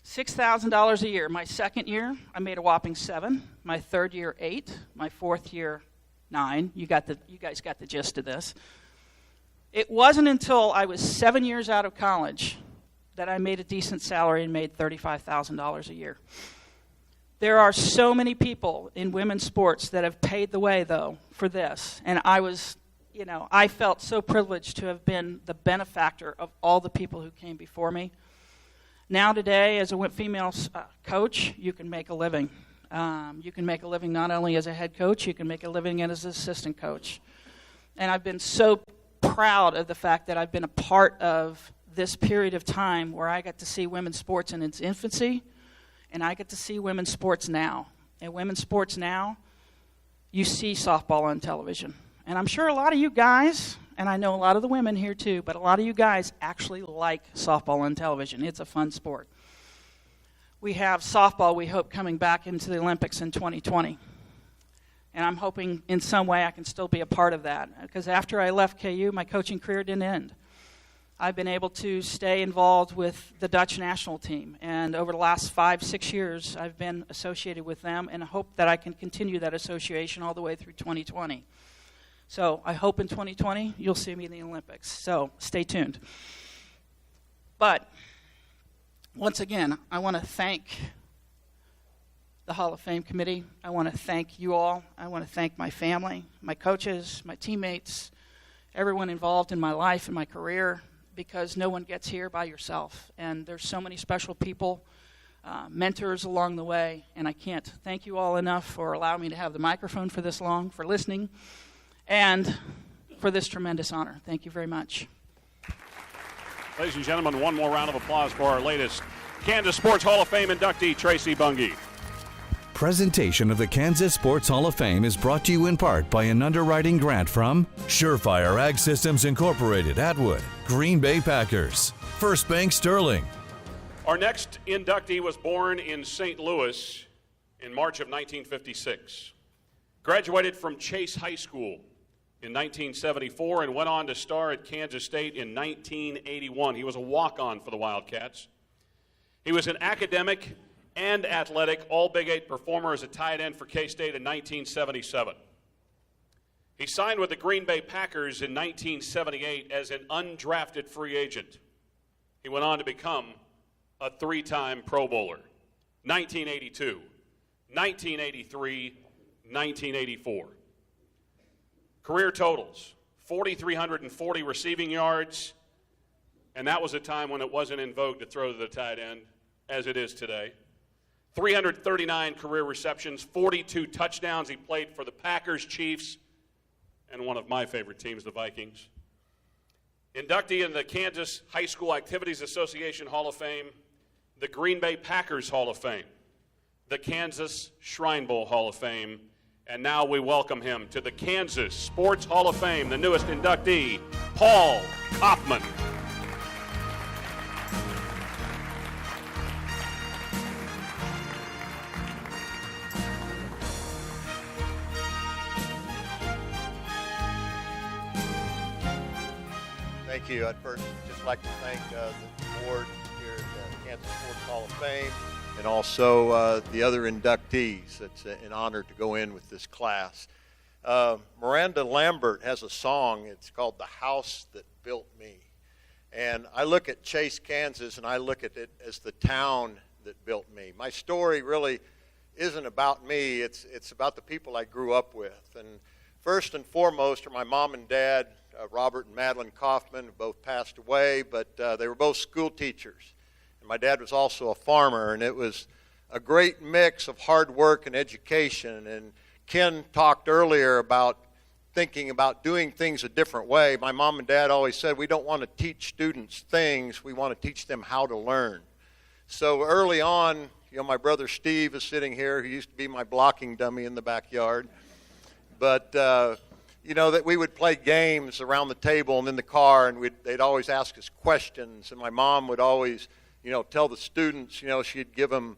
$6,000 a year. My second year, I made a whopping $7,000. My third year, $8,000. My fourth year, $9,000. You guys got the gist of this. It wasn't until I was 7 years out of college that I made a decent salary and made $35,000 a year. There are so many people in women's sports that have paid the way, though, for this. And I felt so privileged to have been the benefactor of all the people who came before me. Now today, as a female coach, you can make a living. You can make a living not only as a head coach, you can make a living as an assistant coach. And I've been so proud of the fact that I've been a part of this period of time where I got to see women's sports in its infancy, and I get to see women's sports now. And women's sports now, you see softball on television. And I'm sure a lot of you guys, and I know a lot of the women here too, but a lot of you guys actually like softball on television. It's a fun sport. We have softball, we hope, coming back into the Olympics in 2020. And I'm hoping in some way I can still be a part of that. Because after I left KU, my coaching career didn't end. I've been able to stay involved with the Dutch national team. And over the last 5-6 years, I've been associated with them, and I hope that I can continue that association all the way through 2020. So I hope in 2020 you'll see me in the Olympics. So stay tuned. But once again, I want to thank the Hall of Fame committee. I want to thank you all. I want to thank my family, my coaches, my teammates, everyone involved in my life and my career, because no one gets here by yourself. And there's so many special people, mentors along the way, and I can't thank you all enough for allowing me to have the microphone for this long, for listening, and for this tremendous honor. Thank you very much. Ladies and gentlemen, one more round of applause for our latest Kansas Sports Hall of Fame inductee, Tracy Bunge. Presentation of the Kansas Sports Hall of Fame is brought to you in part by an underwriting grant from Surefire Ag Systems Incorporated, Atwood, Green Bay Packers, First Bank Sterling. Our next inductee was born in St. Louis in March of 1956. Graduated from Chase High School in 1974 and went on to star at Kansas State in 1981. He was a walk-on for the Wildcats. He was an academic and athletic All-Big 8 performer as a tight end for K-State in 1977. He signed with the Green Bay Packers in 1978 as an undrafted free agent. He went on to become a 3-time Pro Bowler, 1982, 1983, 1984. Career totals, 4,340 receiving yards, and that was a time when it wasn't in vogue to throw to the tight end, as it is today. 339 career receptions, 42 touchdowns. He played for the Packers, Chiefs, and one of my favorite teams, the Vikings. Inductee in the Kansas High School Activities Association Hall of Fame, the Green Bay Packers Hall of Fame, the Kansas Shrine Bowl Hall of Fame, and now we welcome him to the Kansas Sports Hall of Fame, the newest inductee, Paul Kaufman. Thank you. I'd first just like to thank the board here at the Kansas Sports Hall of Fame and also the other inductees. It's an honor to go in with this class. Miranda Lambert has a song. It's called The House That Built Me. And I look at Chase, Kansas, and I look at it as the town that built me. My story really isn't about me. It's about the people I grew up with. And first and foremost are my mom and dad, Robert and Madeline Kaufman, who both passed away, but they were both school teachers. And my dad was also a farmer, and it was a great mix of hard work and education. And Ken talked earlier about thinking about doing things a different way. My mom and dad always said, we don't want to teach students things, we want to teach them how to learn. So early on, my brother Steve is sitting here, who used to be my blocking dummy in the backyard. But that we would play games around the table and in the car, and they'd always ask us questions. And my mom would always, tell the students, she'd give them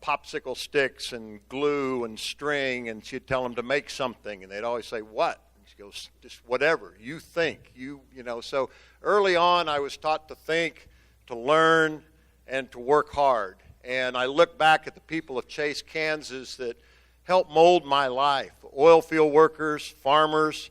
popsicle sticks and glue and string, and she'd tell them to make something. And they'd always say, what? And She goes, just whatever you think, you know. So early on, I was taught to think, to learn, and to work hard. And I look back at the people of Chase, Kansas that helped mold my life. Oil field workers, farmers,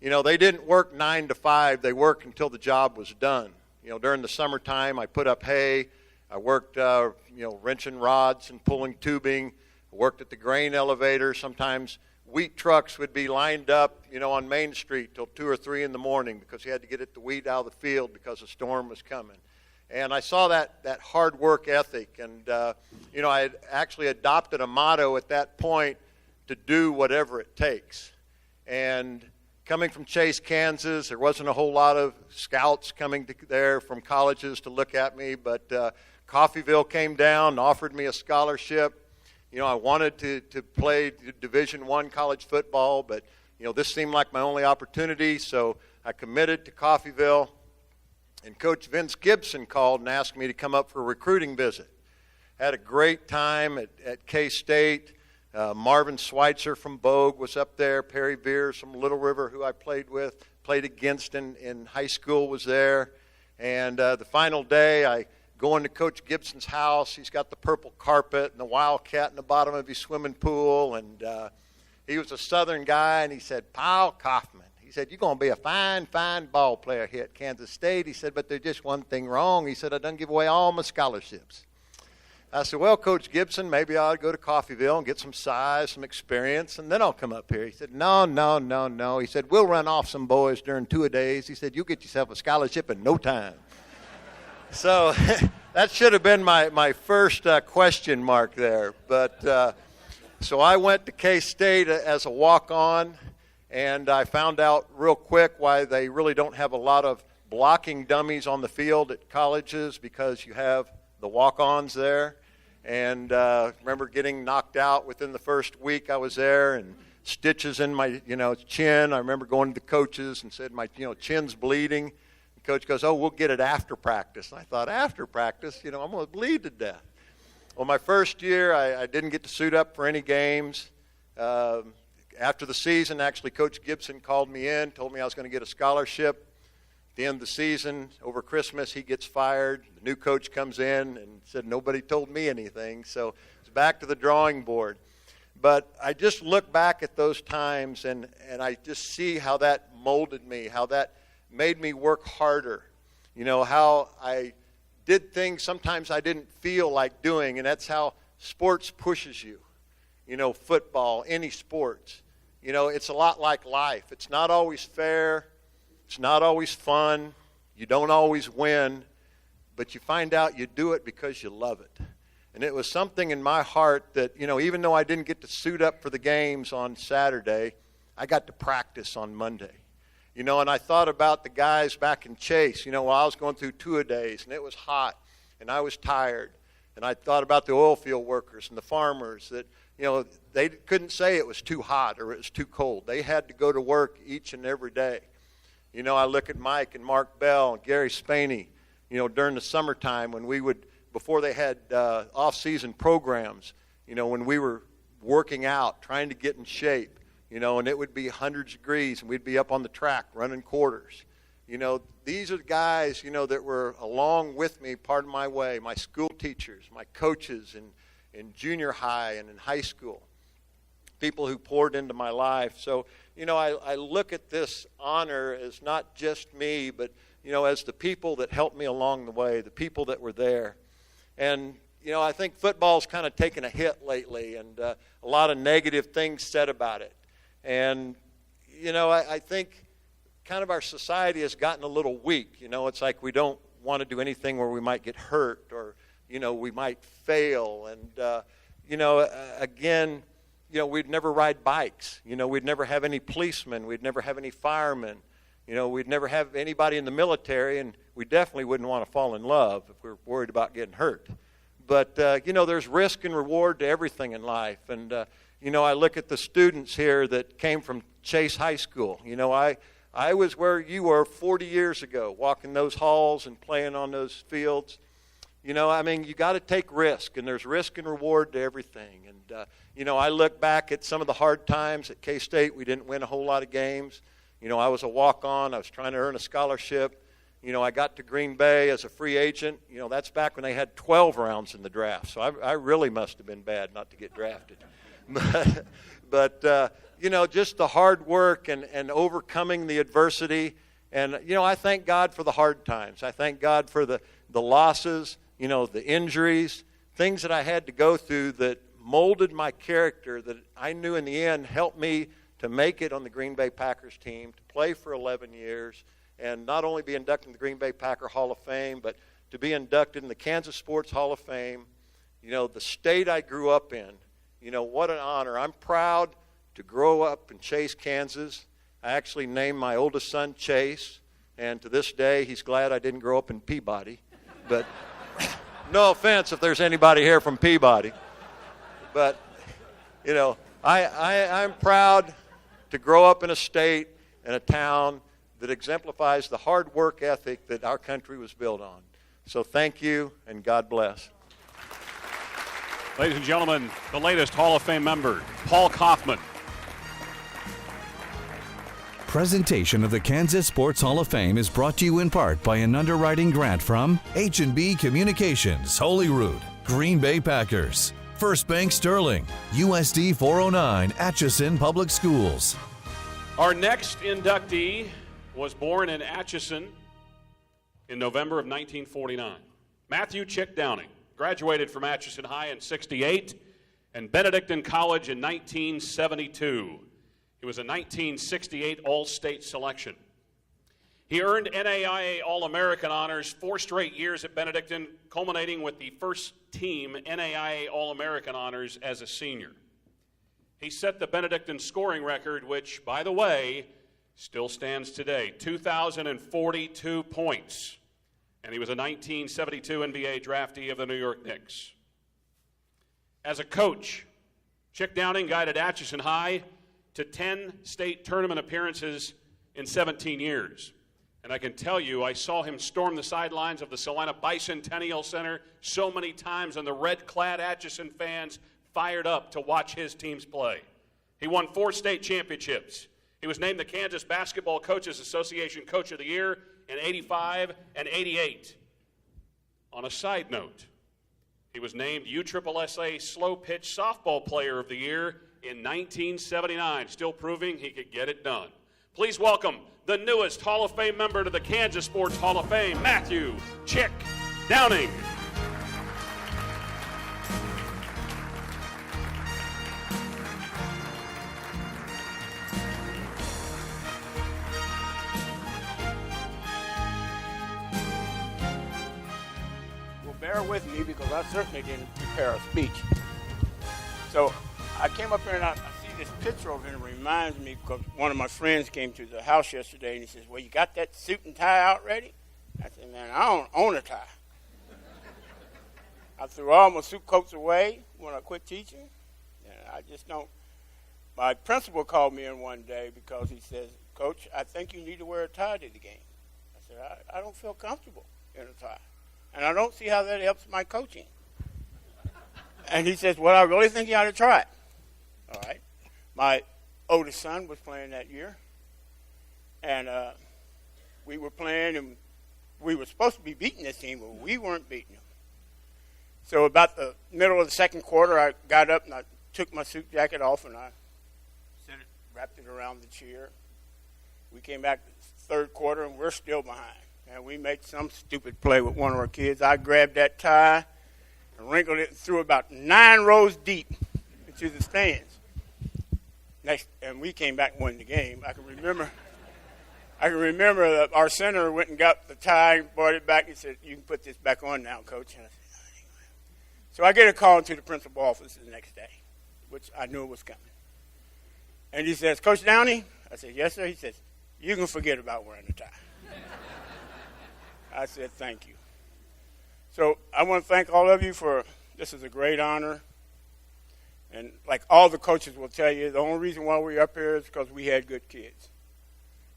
you know, they didn't work 9 to 5. They worked until the job was done. You know, during the summertime, I put up hay. I worked, wrenching rods and pulling tubing. I worked at the grain elevator. Sometimes wheat trucks would be lined up, you know, on Main Street till 2 or 3 in the morning because you had to get the wheat out of the field because a storm was coming. And I saw that hard work ethic. And, I had actually adopted a motto at that point to do whatever it takes. And coming from Chase, Kansas, there wasn't a whole lot of scouts coming there from colleges to look at me, but Coffeyville came down and offered me a scholarship. You know, I wanted to play Division I college football, but, you know, this seemed like my only opportunity, so I committed to Coffeyville. And Coach Vince Gibson called and asked me to come up for a recruiting visit. Had a great time at K-State. Marvin Schweitzer from Bogue was up there. Perry Beers from Little River, who I played against in high school, was there. And the final day, I go into Coach Gibson's house. He's got the purple carpet and the wildcat in the bottom of his swimming pool. And he was a Southern guy, and he said, "Paul Kaufman," he said, "you're going to be a fine, fine ball player here at Kansas State." He said, "but there's just one thing wrong." He said, "I done give away all my scholarships." I said, "Well, Coach Gibson, maybe I'll go to Coffeyville and get some size, some experience, and then I'll come up here." He said, No. He said, "We'll run off some boys during 2-a-days. He said, "You'll get yourself a scholarship in no time." So that should have been my first question mark there. But so I went to K-State as a walk-on, and I found out real quick why they really don't have a lot of blocking dummies on the field at colleges, because you have the walk-ons there. And remember getting knocked out within the first week I was there, and stitches in my chin. I remember going to the coaches and said my chin's bleeding. The coach goes, "Oh, we'll get it after practice." And I thought, after practice, I'm going to bleed to death. Well, my first year I didn't get to suit up for any games. After the season, actually, Coach Gibson called me in, told me I was going to get a scholarship. At the end of the season, over Christmas, he gets fired. The new coach comes in and said, "Nobody told me anything." So it's back to the drawing board. But I just look back at those times, and I just see how that molded me, how that made me work harder. How I did things sometimes I didn't feel like doing, and that's how sports pushes you. Football, any sports. It's a lot like life. It's not always fair. It's not always fun. You don't always win, but you find out you do it because you love it. And it was something in my heart that, even though I didn't get to suit up for the games on Saturday, I got to practice on Monday. And I thought about the guys back in Chase, while I was going through 2-a-days, and it was hot, and I was tired. And I thought about the oil field workers and the farmers that, they couldn't say it was too hot or it was too cold. They had to go to work each and every day. I look at Mike and Mark Bell and Gary Spaney, during the summertime when we would, before they had off-season programs, when we were working out, trying to get in shape, and it would be 100 degrees and we'd be up on the track running quarters. These are the guys, that were along with me part of my way, my school teachers, my coaches in junior high and in high school, people who poured into my life. So, I look at this honor as not just me, but, as the people that helped me along the way, the people that were there. And, I think football's kind of taken a hit lately, and a lot of negative things said about it. And, I think kind of our society has gotten a little weak. It's like we don't want to do anything where we might get hurt or, we might fail. And, again, we'd never ride bikes. We'd never have any policemen. We'd never have any firemen. We'd never have anybody in the military, and we definitely wouldn't want to fall in love if we were worried about getting hurt. But, there's risk and reward to everything in life. And, I look at the students here that came from Chase High School. I was where you were 40 years ago, walking those halls and playing on those fields. You got to take risk, and there's risk and reward to everything. And, I look back at some of the hard times at K-State. We didn't win a whole lot of games. You know, I was a walk-on. I was trying to earn a scholarship. You know, I got to Green Bay as a free agent. You know, that's back when they had 12 rounds in the draft. So I really must have been bad not to get drafted. But you know, just the hard work and overcoming the adversity. And, you know, I thank God for the hard times. I thank God for the losses, you know, the injuries, things that I had to go through that molded my character that I knew in the end helped me to make it on the Green Bay Packers team, to play for 11 years, and not only be inducted in the Green Bay Packer Hall of Fame, but to be inducted in the Kansas Sports Hall of Fame. You know, the state I grew up in, you know, what an honor. I'm proud to grow up in Chase, Kansas. I actually named my oldest son Chase, and to this day he's glad I didn't grow up in Peabody. But no offense if there's anybody here from Peabody. But, you know, I'm proud to grow up in a state and a town that exemplifies the hard work ethic that our country was built on. So thank you, and God bless. Ladies and gentlemen, the latest Hall of Fame member, Paul Kaufman. Presentation of the Kansas Sports Hall of Fame is brought to you in part by an underwriting grant from H&B Communications, Holyrood, Green Bay Packers, First Bank Sterling, USD 409, Atchison Public Schools. Our next inductee was born in Atchison in November of 1949. Matthew Chick Downing graduated from Atchison High in '68 and Benedictine College in 1972. He was a 1968 All-State selection. He earned NAIA All-American honors 4 straight years at Benedictine, culminating with the first team NAIA All-American honors as a senior. He set the Benedictine scoring record, which, by the way, still stands today, 2,042 points. And he was a 1972 NBA draftee of the New York Knicks. As a coach, Chick Downing guided Atchison High to 10 state tournament appearances in 17 years. And I can tell you, I saw him storm the sidelines of the Salina Bicentennial Center so many times, and the red-clad Atchison fans fired up to watch his teams play. He won 4 state championships. He was named the Kansas Basketball Coaches Association Coach of the Year in '85 and '88. On a side note, he was named USSSA Slow Pitch Softball Player of the Year in 1979, still proving he could get it done. Please welcome the newest Hall of Fame member to the Kansas Sports Hall of Fame, Matthew Chick Downing. Well, bear with me because I certainly didn't prepare a speech. So I came up here and I see this picture over here and it reminds me because one of my friends came to the house yesterday and he says, well, you got that suit and tie out ready? I said, man, I don't own a tie. I threw all my suit coats away when I quit teaching. And I just don't. My principal called me in one day because he says, Coach, I think you need to wear a tie to the game. I said, I don't feel comfortable in a tie. And I don't see how that helps my coaching. And he says, well, I really think you ought to try it. All right. My oldest son was playing that year. And we were playing, and we were supposed to be beating this team, but we weren't beating them. So about the middle of the second quarter, I got up and I took my suit jacket off and I wrapped it around the chair. We came back third quarter, and we're still behind. And we made some stupid play with one of our kids. I grabbed that tie and wrinkled it and threw about 9 rows deep into the stands. And we came back and won the game. I can remember that our center went and got the tie and brought it back and said, you can put this back on now, Coach. And I said, so I get a call into the principal office the next day, which I knew was coming. And he says, Coach Downey? I said, yes, sir. He says, you can forget about wearing a tie. I said, thank you. So I want to thank all of you for, this is a great honor. And like all the coaches will tell you, the only reason why we're up here is because we had good kids.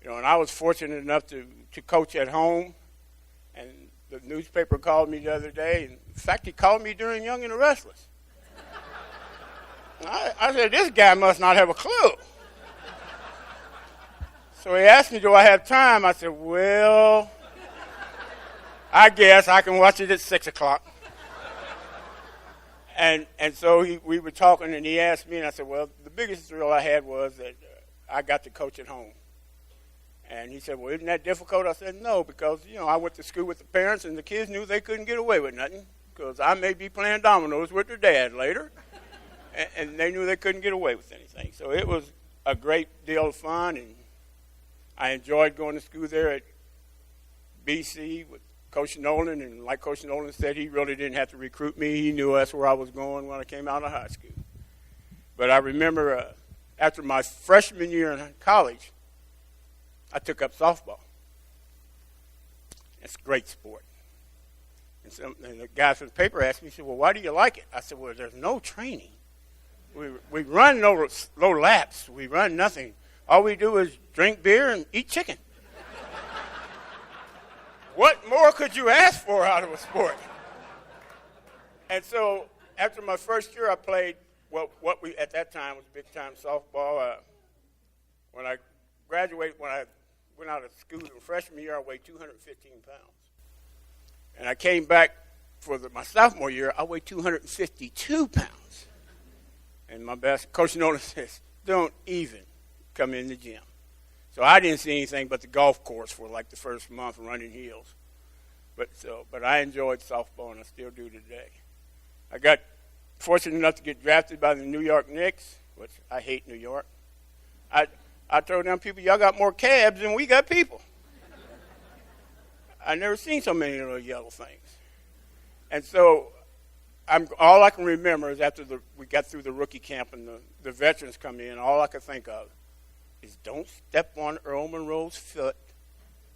You know, and I was fortunate enough to coach at home. And the newspaper called me the other day. And in fact, he called me during Young and the Restless. I said, this guy must not have a clue. So he asked me, do I have time? I said, well, I guess I can watch it at 6 o'clock. And so we were talking, and he asked me, and I said, well, the biggest thrill I had was that I got to coach at home. And he said, well, isn't that difficult? I said, no, because, I went to school with the parents, and the kids knew they couldn't get away with nothing because I may be playing dominoes with their dad later, and they knew they couldn't get away with anything. So it was a great deal of fun, and I enjoyed going to school there at BC with Coach Nolan, and like Coach Nolan said, he really didn't have to recruit me. He knew that's where I was going when I came out of high school. But I remember after my freshman year in college, I took up softball. It's a great sport. And the guy from the paper asked me, he said, well, why do you like it? I said, well, there's no training. We run no low laps. We run nothing. All we do is drink beer and eat chicken. What more could you ask for out of a sport? And so after my first year, I played what we at that time was big-time softball. When I graduated, when I went out of school in freshman year, I weighed 215 pounds. And I came back for my sophomore year, I weighed 252 pounds. And my best coach Nolan says, don't even come in the gym. So I didn't see anything but the golf course for like the first month running heels. But I enjoyed softball, and I still do today. I got fortunate enough to get drafted by the New York Knicks, which I hate New York. I told them people, y'all got more cabs than we got people. I never seen so many of those yellow things. And so all I can remember is after we got through the rookie camp and the veterans come in, all I could think of is don't step on Earl Monroe's foot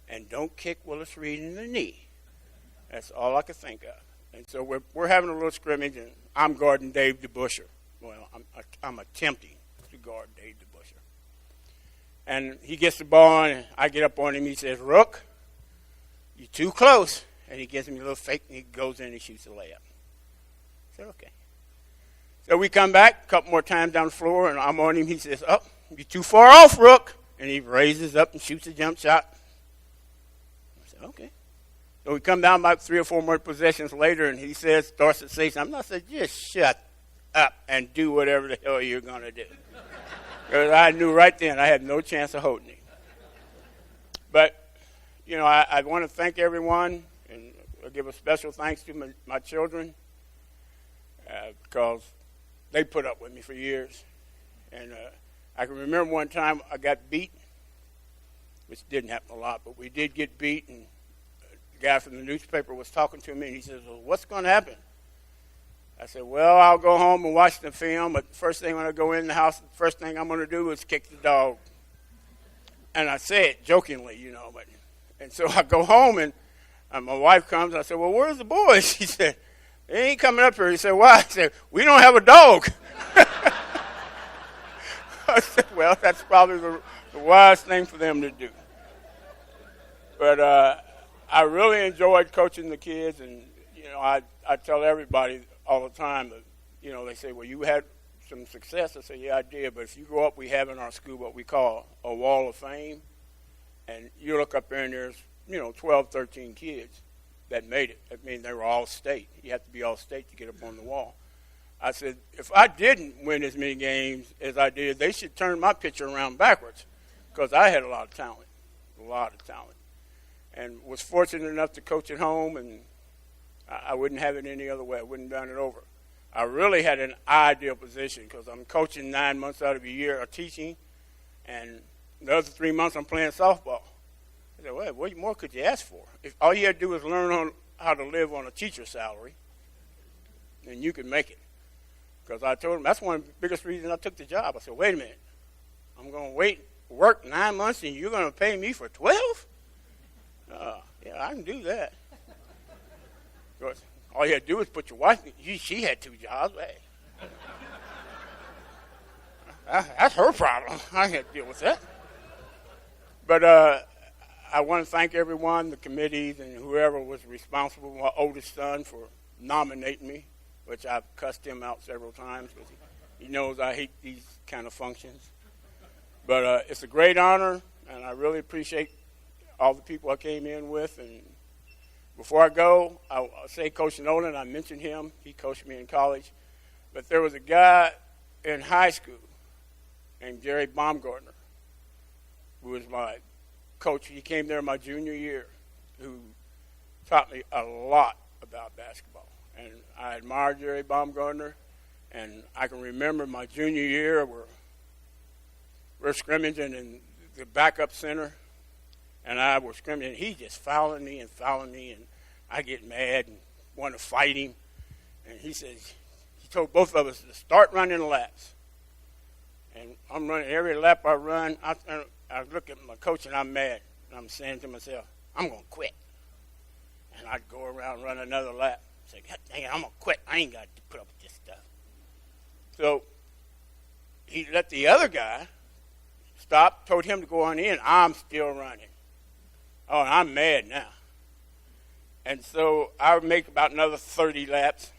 and don't kick Willis Reed in the knee. That's all I could think of. And so we're having a little scrimmage, and I'm guarding Dave DeBuscher. Well, I'm attempting to guard Dave DeBuscher. And he gets the ball, and I get up on him. He says, Rook, you're too close. And he gives me a little fake, and he goes in and he shoots a layup. I said, okay. So we come back a couple more times down the floor, and I'm on him. He says, oh, you're too far off, Rook. And he raises up and shoots a jump shot. I said, okay. So we come down about 3 or 4 more possessions later, and he starts to say something. I said, just shut up and do whatever the hell you're going to do. Because I knew right then I had no chance of holding him. But, I want to thank everyone, and I'll give a special thanks to my children because they put up with me for years. And I can remember one time I got beat, which didn't happen a lot, but we did get beat, and the guy from the newspaper was talking to me, and he says, well, what's going to happen? I said, well, I'll go home and watch the film, but first thing when I go in the house, the first thing I'm going to do is kick the dog. And I say it jokingly, and so I go home, and my wife comes, and I said, well, where's the boys? She said, they ain't coming up here. He said, why? I said, we don't have a dog. I said, well, that's probably the wise thing for them to do. But I really enjoyed coaching the kids, and, I tell everybody all the time that, they say, well, you had some success. I say, yeah, I did. But if you go up, we have in our school what we call a wall of fame. And you look up there, and there's, 12, 13 kids that made it. I mean, they were all state. You have to be all state to get up on the wall. I said, if I didn't win as many games as I did, they should turn my picture around backwards because I had a lot of talent. And was fortunate enough to coach at home, and I wouldn't have it any other way. I wouldn't have done it over. I really had an ideal position because I'm coaching 9 months out of a year or teaching, and the other 3 months I'm playing softball. I said, well, what more could you ask for? If all you had to do was learn how to live on a teacher's salary, then you could make it. Because I told him that's one of the biggest reasons I took the job. I said, wait a minute. I'm going to work 9 months, and you're going to pay me for 12? Yeah, I can do that. Because all you had to do was put your wife in. She had 2 jobs. Hey. That's her problem. I can't deal with that. But I want to thank everyone, the committees, and whoever was responsible, my oldest son, for nominating me, which I've cussed him out several times because he knows I hate these kind of functions. But it's a great honor, and I really appreciate all the people I came in with. And before I go, I'll say Coach Nolan, I mentioned him. He coached me in college. But there was a guy in high school named Jerry Baumgartner, who was my coach. He came there my junior year, who taught me a lot about basketball. And I admire Jerry Baumgartner. And I can remember my junior year, we're scrimmaging in the backup center, and I was scrimmaging. He just fouling me, and I get mad and want to fight him. And he says, he told both of us to start running laps. And I'm running every lap I run. I look at my coach and I'm mad. And I'm saying to myself, I'm going to quit. And I'd go around, run another lap. Say, God dang it, I'm going to quit. I ain't got to put up with this stuff. So he let the other guy stop, told him to go on in. I'm still running. Oh, and I'm mad now. And so I would make about another 30 laps.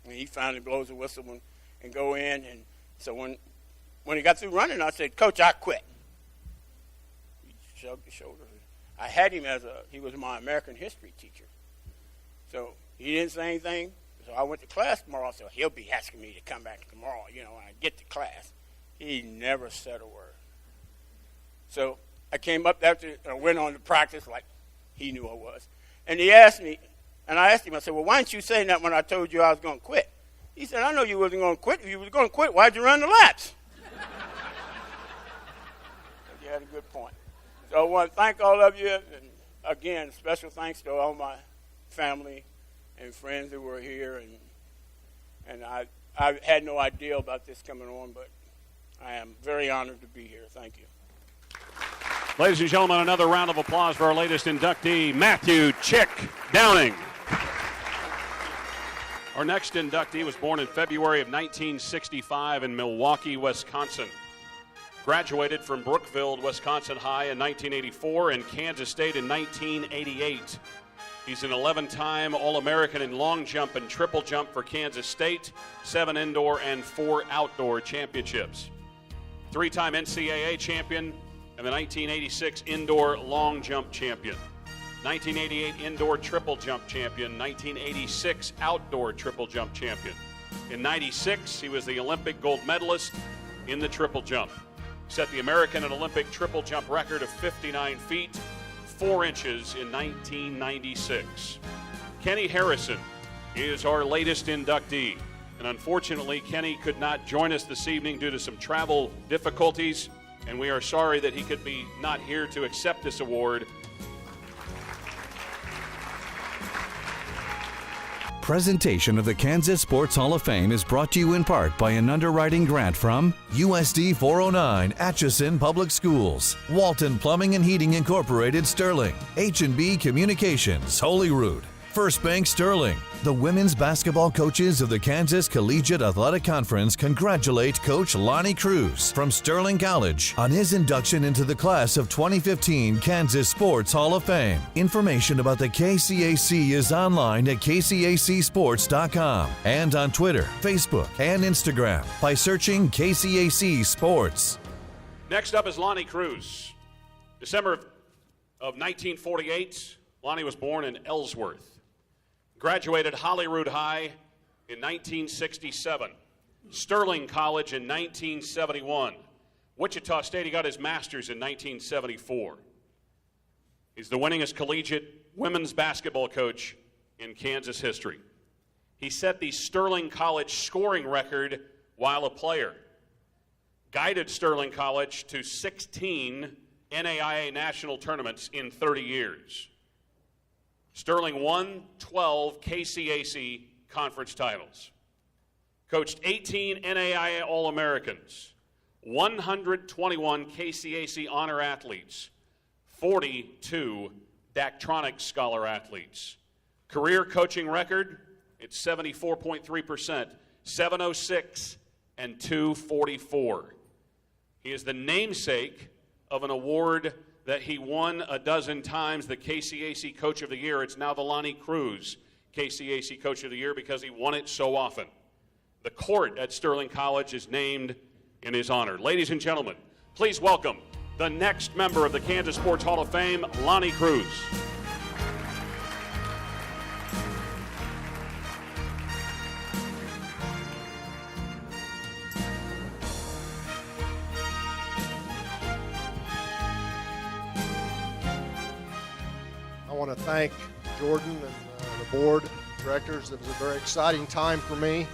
And he finally blows the whistle and go in. And so when he got through running, I said, Coach, I quit. He shrugged his shoulders. I had him he was my American history teacher. So he didn't say anything. So I went to class tomorrow, so he'll be asking me to come back tomorrow, when I get to class. He never said a word. So I came up after I went on to practice like he knew I was. And he asked me, and I asked him, I said, well, why didn't you say that when I told you I was going to quit? He said, I know you wasn't going to quit. If you was going to quit, why'd you run the laps? You had a good point. So I want to thank all of you. And again, special thanks to all my family and friends who were here. And I had no idea about this coming on, but I am very honored to be here. Thank you. Ladies and gentlemen, another round of applause for our latest inductee, Matthew Chick Downing. Our next inductee was born in February of 1965 in Milwaukee, Wisconsin. Graduated from Brookville, Wisconsin High in 1984 and Kansas State in 1988. He's an 11-time All-American in long jump and triple jump for Kansas State, 7 indoor and 4 outdoor championships. 3-time NCAA champion and the 1986 indoor long jump champion. 1988 indoor triple jump champion, 1986 outdoor triple jump champion. In 96, he was the Olympic gold medalist in the triple jump. Set the American and Olympic triple jump record of 59 feet, 4 inches in 1996. Kenny Harrison is our latest inductee. And unfortunately, Kenny could not join us this evening due to some travel difficulties, and we are sorry that he could be not here to accept this award. Presentation of the Kansas Sports Hall of Fame is brought to you in part by an underwriting grant from USD 409 Atchison Public Schools, Walton Plumbing and Heating Incorporated Sterling, H&B Communications Holyrood, First Bank Sterling. The women's basketball coaches of the Kansas Collegiate Athletic Conference congratulate Coach Lonnie Cruz from Sterling College on his induction into the class of 2015 Kansas Sports Hall of Fame. Information about the KCAC is online at kcacsports.com and on Twitter, Facebook, and Instagram by searching KCAC Sports. Next up is Lonnie Cruz. December of 1948, Lonnie was born in Ellsworth. Graduated Holyrood High in 1967. Sterling College in 1971. Wichita State, he got his master's in 1974. He's the winningest collegiate women's basketball coach in Kansas history. He set the Sterling College scoring record while a player. Guided Sterling College to 16 NAIA national tournaments in 30 years. Sterling won 12 KCAC conference titles. Coached 18 NAIA All-Americans, 121 KCAC honor athletes, 42 Daktronics Scholar athletes. Career coaching record, it's 74.3%, 706 and 244. He is the namesake of an award that he won a dozen times, the KCAC Coach of the Year. It's now the Lonnie Cruz KCAC Coach of the Year because he won it so often. The court at Sterling College is named in his honor. Ladies and gentlemen, please welcome the next member of the Kansas Sports Hall of Fame, Lonnie Cruz. I want to thank Jordan and the board directors. It was a very exciting time for me.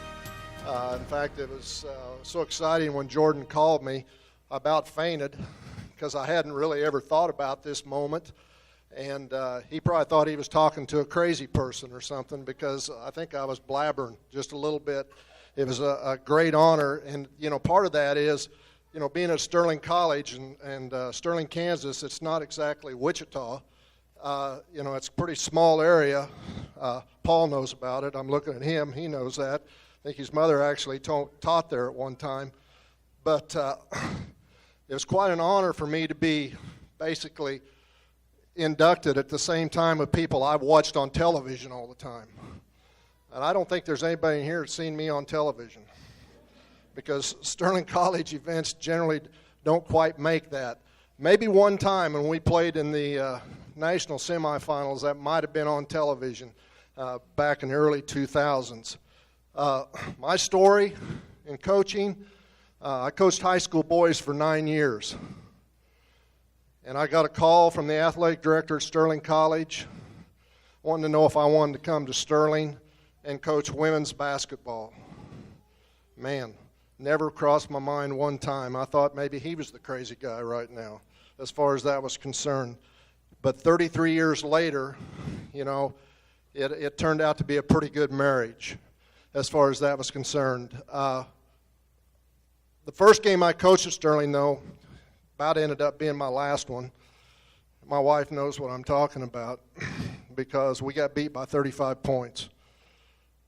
In fact, it was so exciting when Jordan called me. I about fainted because I hadn't really ever thought about this moment. And he probably thought he was talking to a crazy person or something, because I think I was blabbering just a little bit. It was a great honor. And, you know, part of that is, you know, being at Sterling College and Sterling, Kansas, it's not exactly Wichita. You know, it's a pretty small area. Paul knows about it. I'm looking at him. He knows that. I think his mother actually taught there at one time. But it was quite an honor for me to be basically inducted at the same time with people I've watched on television all the time. And I don't think there's anybody in here that's seen me on television, because Sterling College events generally don't quite make that. Maybe one time when we played in the national semifinals, that might have been on television back in the early 2000s. My story in coaching, I coached high school boys for 9 years. And I got a call from the athletic director at Sterling College wanting to know if I wanted to come to Sterling and coach women's basketball. Man, never crossed my mind one time. I thought maybe he was the crazy guy right now, as far as that was concerned. But 33 years later, you know, it turned out to be a pretty good marriage as far as that was concerned. The first game I coached at Sterling, though, about ended up being my last one. My wife knows what I'm talking about, because we got beat by 35 points.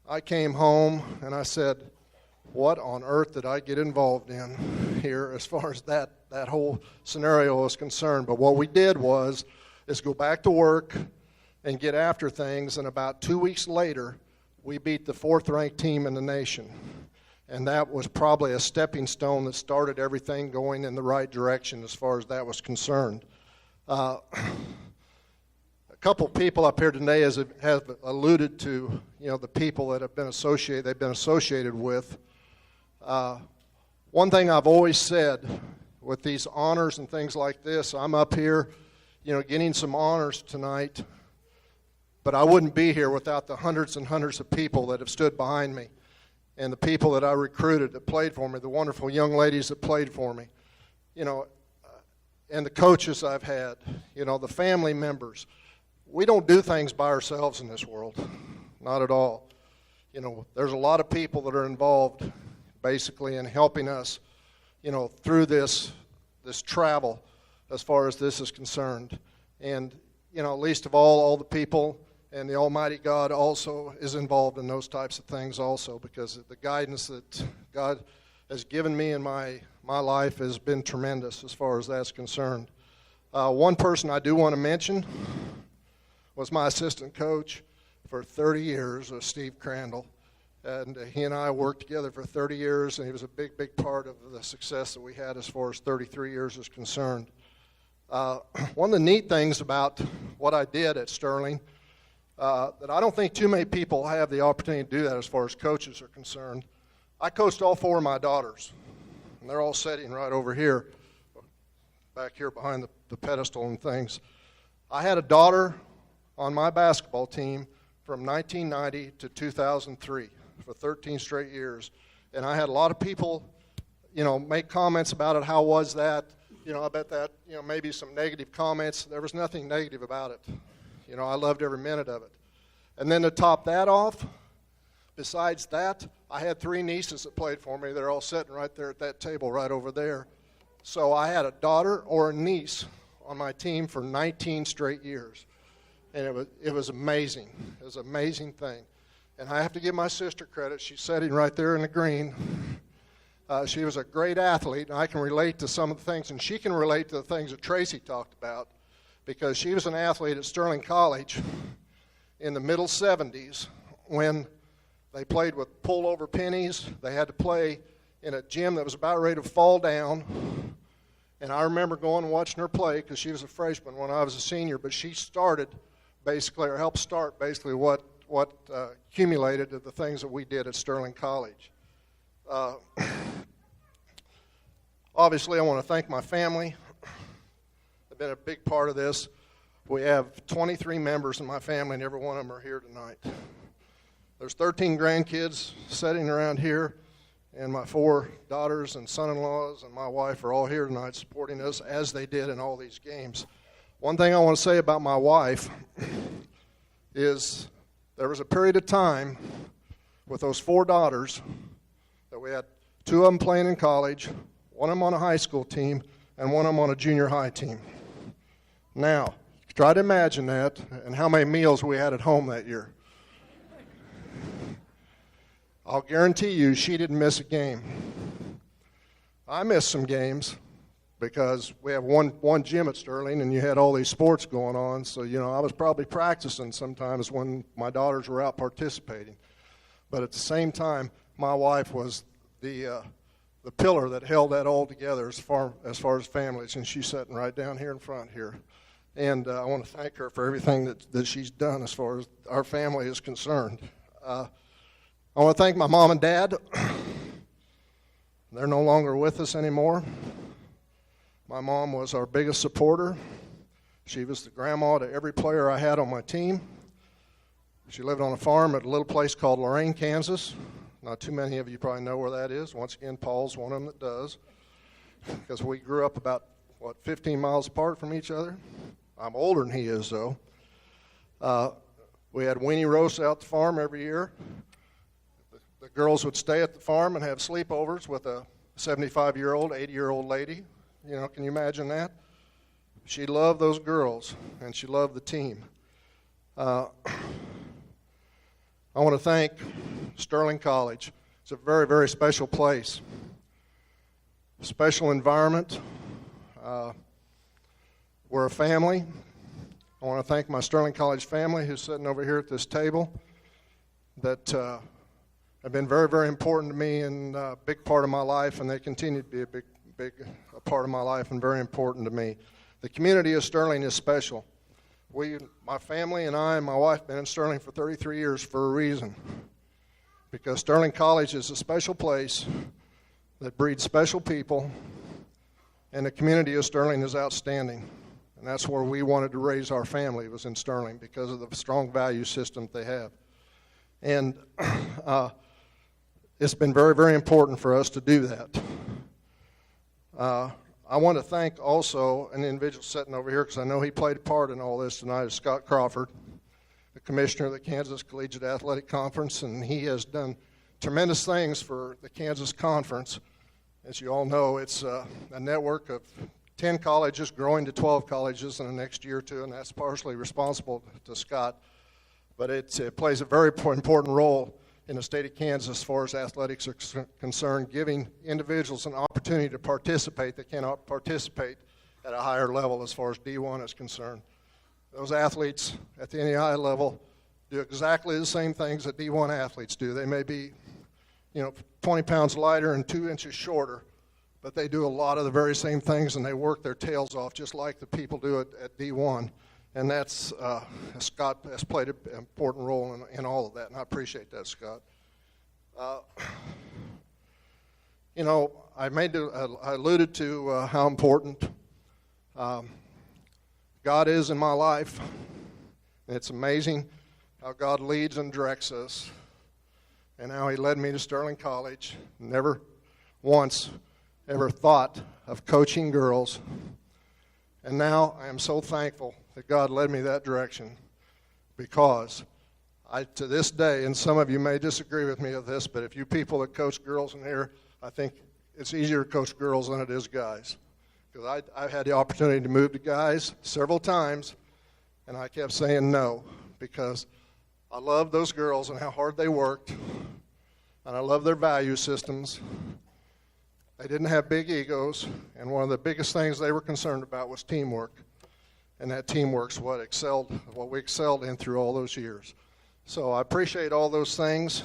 I came home and I said, what on earth did I get involved in here as far as that whole scenario is concerned? But what we did is go back to work and get after things, and about 2 weeks later, we beat the 4th-ranked team in the nation. And that was probably a stepping stone that started everything going in the right direction as far as that was concerned. A couple people up here today have alluded to, you know, the people that they've been associated with. One thing I've always said with these honors and things like this, I'm up here, you know, getting some honors tonight, but I wouldn't be here without the hundreds and hundreds of people that have stood behind me, and the people that I recruited that played for me, the wonderful young ladies that played for me, you know, and the coaches I've had, you know, the family members. We don't do things by ourselves in this world, not at all. You know, there's a lot of people that are involved basically in helping us, you know, through this travel as far as this is concerned. And, you know, least of all the people, and the Almighty God also is involved in those types of things also, because the guidance that God has given me in my life has been tremendous as far as that's concerned. One person I do want to mention was my assistant coach for 30 years, Steve Crandall. And he and I worked together for 30 years, and he was a big, big part of the success that we had as far as 33 years is concerned. One of the neat things about what I did at Sterling, that I don't think too many people have the opportunity to do that as far as coaches are concerned. I coached all 4 of my daughters, and they're all sitting right over here, back here behind the pedestal and things. I had a daughter on my basketball team from 1990 to 2003 for 13 straight years, and I had a lot of people, you know, make comments about it. How was that? You know, I bet that, you know, maybe some negative comments. There was nothing negative about it. You know, I loved every minute of it. And then to top that off, besides that, I had 3 nieces that played for me. They're all sitting right there at that table right over there. So I had a daughter or a niece on my team for 19 straight years. And it was amazing. It was an amazing thing. And I have to give my sister credit. She's sitting right there in the green. She was a great athlete, and I can relate to some of the things, and she can relate to the things that Tracy talked about, because she was an athlete at Sterling College in the middle 70s when they played with pull-over pennies. They had to play in a gym that was about ready to fall down, And I remember going and watching her play because she was a freshman when I was a senior, but she started basically, or helped start basically what accumulated to the things that we did at Sterling College. Obviously, I want to thank my family. They've been a big part of this. We have 23 members in my family, and every one of them are here tonight. There's 13 grandkids sitting around here, and my 4 daughters and son-in-laws and my wife are all here tonight supporting us as they did in all these games. One thing I want to say about my wife is there was a period of time with those 4 daughters that we had 2 of them playing in college, 1 of them on a high school team, and 1 of them on a junior high team. Now, try to imagine that and how many meals we had at home that year. I'll guarantee you she didn't miss a game. I missed some games because we have one gym at Sterling and you had all these sports going on. So, I was probably practicing sometimes when my daughters were out participating. But at the same time, my wife was the pillar that held that all together as far as families, and she's sitting right down here in front here. And I want to thank her for everything that she's done as far as our family is concerned. I want to thank my mom and dad. They're no longer with us anymore. My mom was our biggest supporter. She was the grandma to every player I had on my team. She lived on a farm at a little place called Lorain, Kansas. Not too many of you probably know where that is. Once again, Paul's one of them that does, because we grew up about, 15 miles apart from each other. I'm older than he is, though. We had weenie roasts out the farm every year. The girls would stay at the farm and have sleepovers with a 75-year-old, 80-year-old lady. Can you imagine that? She loved those girls, and she loved the team. I want to thank Sterling College. It's a very, very special place. Special environment. We're a family. I want to thank my Sterling College family who's sitting over here at this table that have been very, very important to me and a big part of my life, and they continue to be a big part of my life and very important to me. The community of Sterling is special. My family and I and my wife have been in Sterling for 33 years for a reason, because Sterling College is a special place that breeds special people, and the community of Sterling is outstanding. And that's where we wanted to raise our family, was in Sterling, because of the strong value system they have. And it's been very, very important for us to do that. I want to thank also an individual sitting over here, because I know he played a part in all this tonight, is Scott Crawford, the commissioner of the Kansas Collegiate Athletic Conference, and he has done tremendous things for the Kansas Conference. As you all know, it's a network of 10 colleges growing to 12 colleges in the next year or two, and that's partially responsible to Scott. But it plays a very important role in the state of Kansas as far as athletics are concerned, giving individuals an opportunity to participate that cannot participate at a higher level as far as D1 is concerned. Those athletes at the NEI level do exactly the same things that D1 athletes do. They may be 20 pounds lighter and 2 inches shorter, but they do a lot of the very same things, and they work their tails off just like the people do it at D1. And that's, Scott has played an important role in all of that, and I appreciate that, Scott. I alluded to how important God is in my life. It's amazing how God leads and directs us, and how he led me to Sterling College. Never once ever thought of coaching girls. And now I am so thankful that God led me that direction, because to this day, and some of you may disagree with me of this, but if you people that coach girls in here, I think it's easier to coach girls than it is guys. Because I've had the opportunity to move to guys several times, and I kept saying no, because I love those girls and how hard they worked, and I love their value systems. They didn't have big egos, and one of the biggest things they were concerned about was teamwork. And that teamwork's what we excelled in through all those years. So I appreciate all those things,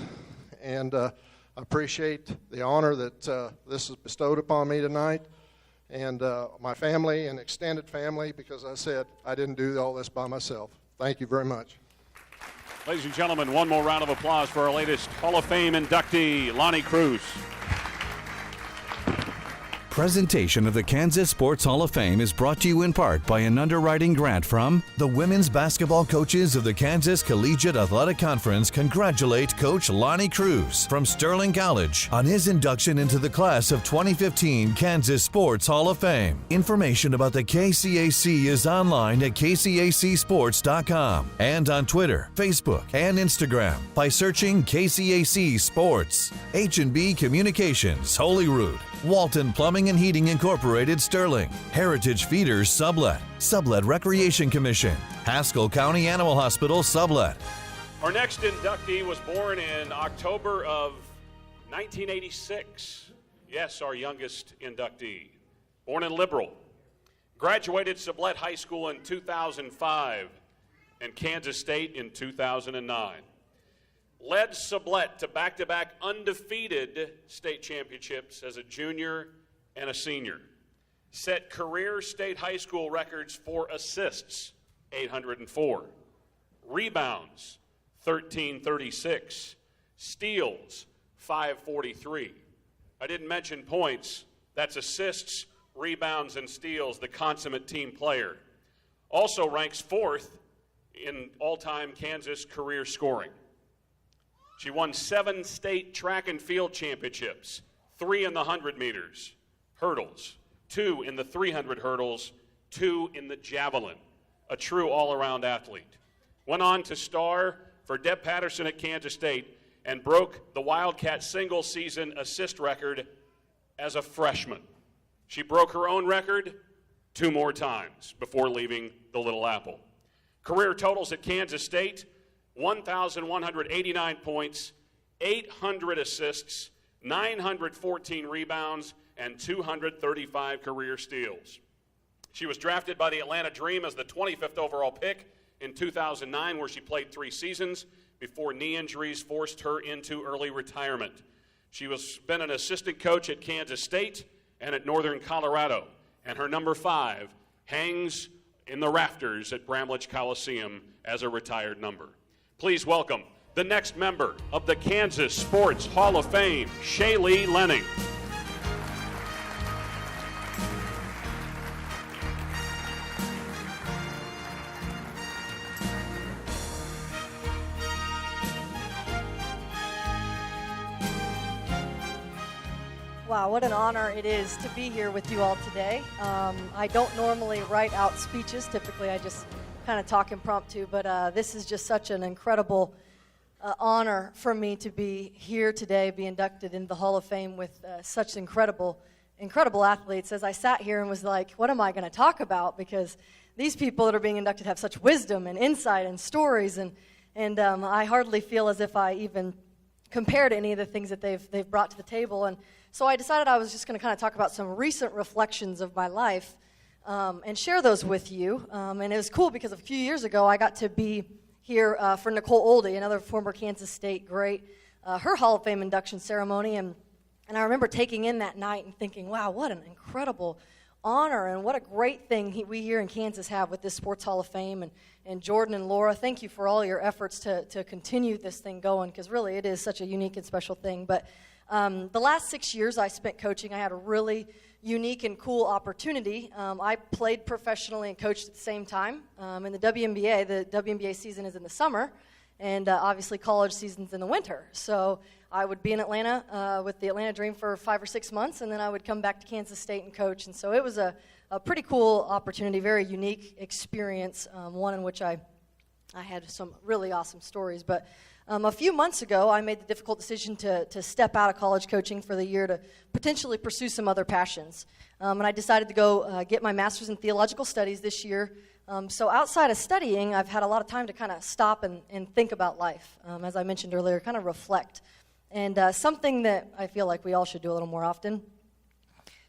and I appreciate the honor that this is bestowed upon me tonight. and my family and extended family, because I said I didn't do all this by myself. Thank you very much. Ladies and gentlemen, one more round of applause for our latest Hall of Fame inductee, Lonnie Cruz. Presentation of the Kansas Sports Hall of Fame is brought to you in part by an underwriting grant from the women's basketball coaches of the Kansas Collegiate Athletic Conference. Congratulate Coach Lonnie Cruz from Sterling College on his induction into the class of 2015 Kansas Sports Hall of Fame. Information about the KCAC is online at kcacsports.com and on Twitter, Facebook, and Instagram by searching KCAC Sports. H&B Communications, Holyrood. Walton Plumbing and Heating Incorporated, Sterling. Heritage Feeders, Sublet. Sublet Recreation Commission. Haskell County Animal Hospital, Sublet. Our next inductee was born in October of 1986. Yes, our youngest inductee. Born in Liberal. Graduated Sublet High School in 2005 and Kansas State in 2009. Led Sublet to back-to-back undefeated state championships as a junior and a senior. Set career state high school records for assists, 804. Rebounds, 1336. Steals, 543. I didn't mention points. That's assists, rebounds, and steals, the consummate team player. Also ranks fourth in all-time Kansas career scoring. She won 7 state track and field championships, 3 in the 100 meters, hurdles, 2 in the 300 hurdles, 2 in the javelin. A true all-around athlete. Went on to star for Deb Patterson at Kansas State and broke the Wildcat single-season assist record as a freshman. She broke her own record 2 more times before leaving the Little Apple. Career totals at Kansas State: 1,189 points, 800 assists, 914 rebounds, and 235 career steals. She was drafted by the Atlanta Dream as the 25th overall pick in 2009, where she played 3 seasons before knee injuries forced her into early retirement. She has been an assistant coach at Kansas State and at Northern Colorado, and her number 5 hangs in the rafters at Bramlage Coliseum as a retired number. Please welcome the next member of the Kansas Sports Hall of Fame, Shaylee Lenning. Wow, what an honor it is to be here with you all today. I don't normally write out speeches. Typically, I just kind of talk impromptu, but this is just such an incredible honor for me to be here today, be inducted into the Hall of Fame with such incredible athletes. As I sat here and was like, what am I going to talk about? Because these people that are being inducted have such wisdom and insight and stories, and I hardly feel as if I even compare to any of the things that they've brought to the table. And so I decided I was just going to kind of talk about some recent reflections of my life and share those with you. And it was cool because a few years ago I got to be here for Nicole Oldie, another former Kansas State great, her Hall of Fame induction ceremony. And I remember taking in that night and thinking, wow, what an incredible honor and what a great thing we here in Kansas have with this Sports Hall of Fame. And Jordan and Laura, thank you for all your efforts to continue this thing going, because really it is such a unique and special thing. But the last 6 years I spent coaching, I had a really unique and cool opportunity. I played professionally and coached at the same time. In the WNBA season is in the summer, and obviously college season's in the winter. So I would be in Atlanta with the Atlanta Dream for 5 or 6 months, and then I would come back to Kansas State and coach. And so it was a pretty cool opportunity, very unique experience, one in which I had some really awesome stories. But a few months ago, I made the difficult decision to step out of college coaching for the year to potentially pursue some other passions. And I decided to go get my master's in theological studies this year. So outside of studying, I've had a lot of time to kind of stop and think about life. As I mentioned earlier, kind of reflect. And something that I feel like we all should do a little more often.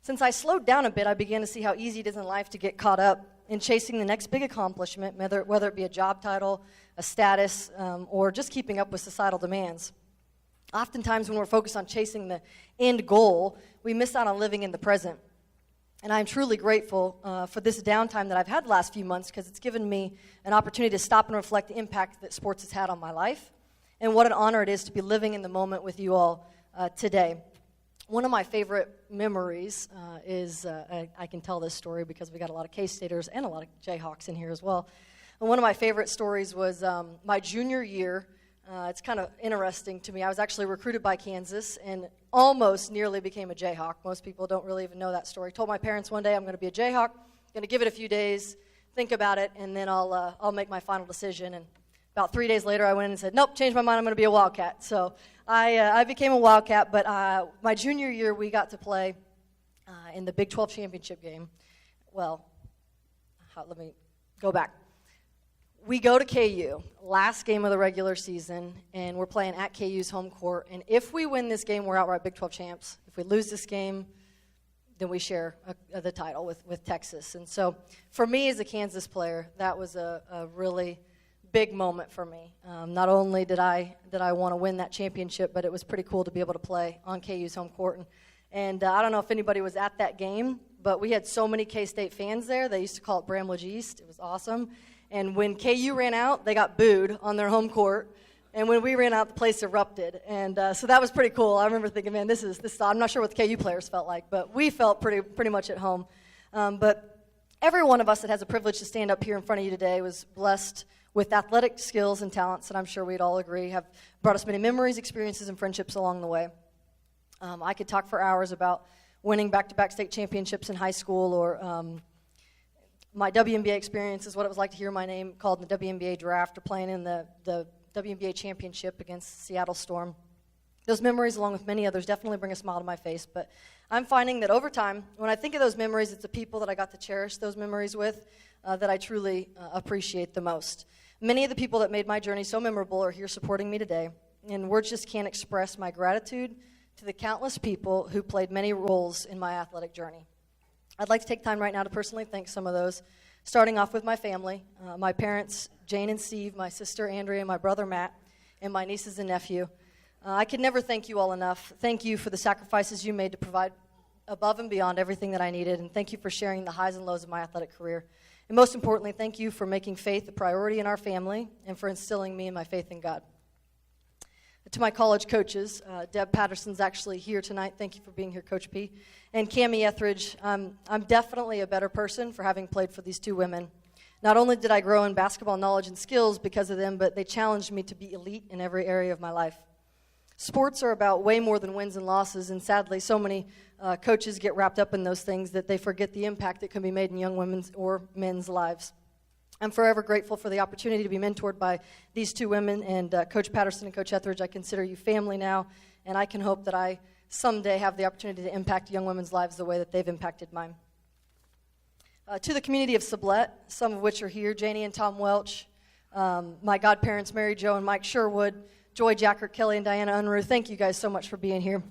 Since I slowed down a bit, I began to see how easy it is in life to get caught up in chasing the next big accomplishment, whether it be a job title, a status, or just keeping up with societal demands. Oftentimes when we're focused on chasing the end goal, we miss out on living in the present. And I'm truly grateful for this downtime that I've had the last few months, because it's given me an opportunity to stop and reflect the impact that sports has had on my life, and what an honor it is to be living in the moment with you all today. One of my favorite memories is, I can tell this story because we got a lot of K-Staters and a lot of Jayhawks in here as well. And one of my favorite stories was my junior year. It's kind of interesting to me. I was actually recruited by Kansas and almost nearly became a Jayhawk. Most people don't really even know that story. Told my parents one day I'm going to be a Jayhawk, going to give it a few days, think about it, and then I'll make my final decision. And about 3 days later, I went in and said, nope, changed my mind, I'm going to be a Wildcat. So I became a Wildcat, but my junior year, we got to play in the Big 12 championship game. Well, let me go back. We go to KU, last game of the regular season, and we're playing at KU's home court. And if we win this game, we're outright Big 12 champs. If we lose this game, then we share the title with Texas. And so for me as a Kansas player, that was a really big moment for me. Not only did I want to win that championship, but it was pretty cool to be able to play on KU's home court. And I don't know if anybody was at that game, but we had so many K-State fans there. They used to call it Bramlage East. It was awesome. And when KU ran out, they got booed on their home court. And when we ran out, the place erupted. And so that was pretty cool. I remember thinking, man, this is I'm not sure what the KU players felt like, but we felt pretty much at home. But every one of us that has a privilege to stand up here in front of you today was blessed with athletic skills and talents that I'm sure we'd all agree have brought us many memories, experiences, and friendships along the way. I could talk for hours about winning back-to-back state championships in high school, or my WNBA experience is what it was like to hear my name called in the WNBA draft, or playing in the WNBA championship against Seattle Storm. Those memories, along with many others, definitely bring a smile to my face. But I'm finding that over time, when I think of those memories, it's the people that I got to cherish those memories with that I truly appreciate the most. Many of the people that made my journey so memorable are here supporting me today, and words just can't express my gratitude to the countless people who played many roles in my athletic journey. I'd like to take time right now to personally thank some of those, starting off with my family, my parents, Jane and Steve, my sister Andrea, my brother Matt, and my nieces and nephew. I could never thank you all enough. Thank you for the sacrifices you made to provide above and beyond everything that I needed, and thank you for sharing the highs and lows of my athletic career. And most importantly, thank you for making faith a priority in our family and for instilling me in my faith in God. To my college coaches, Deb Patterson's actually here tonight. Thank you for being here, Coach P. And Cammie Etheridge, I'm definitely a better person for having played for these two women. Not only did I grow in basketball knowledge and skills because of them, but they challenged me to be elite in every area of my life. Sports are about way more than wins and losses, and sadly, so many coaches get wrapped up in those things that they forget the impact that can be made in young women's or men's lives. I'm forever grateful for the opportunity to be mentored by these two women, and Coach Patterson and Coach Etheridge, I consider you family now, and I can hope that I someday have the opportunity to impact young women's lives the way that they've impacted mine. To the community of Sublette, some of which are here, Janie and Tom Welch, my godparents, Mary Jo and Mike Sherwood, Joy Jackert, Kelly and Diana Unruh, thank you guys so much for being here.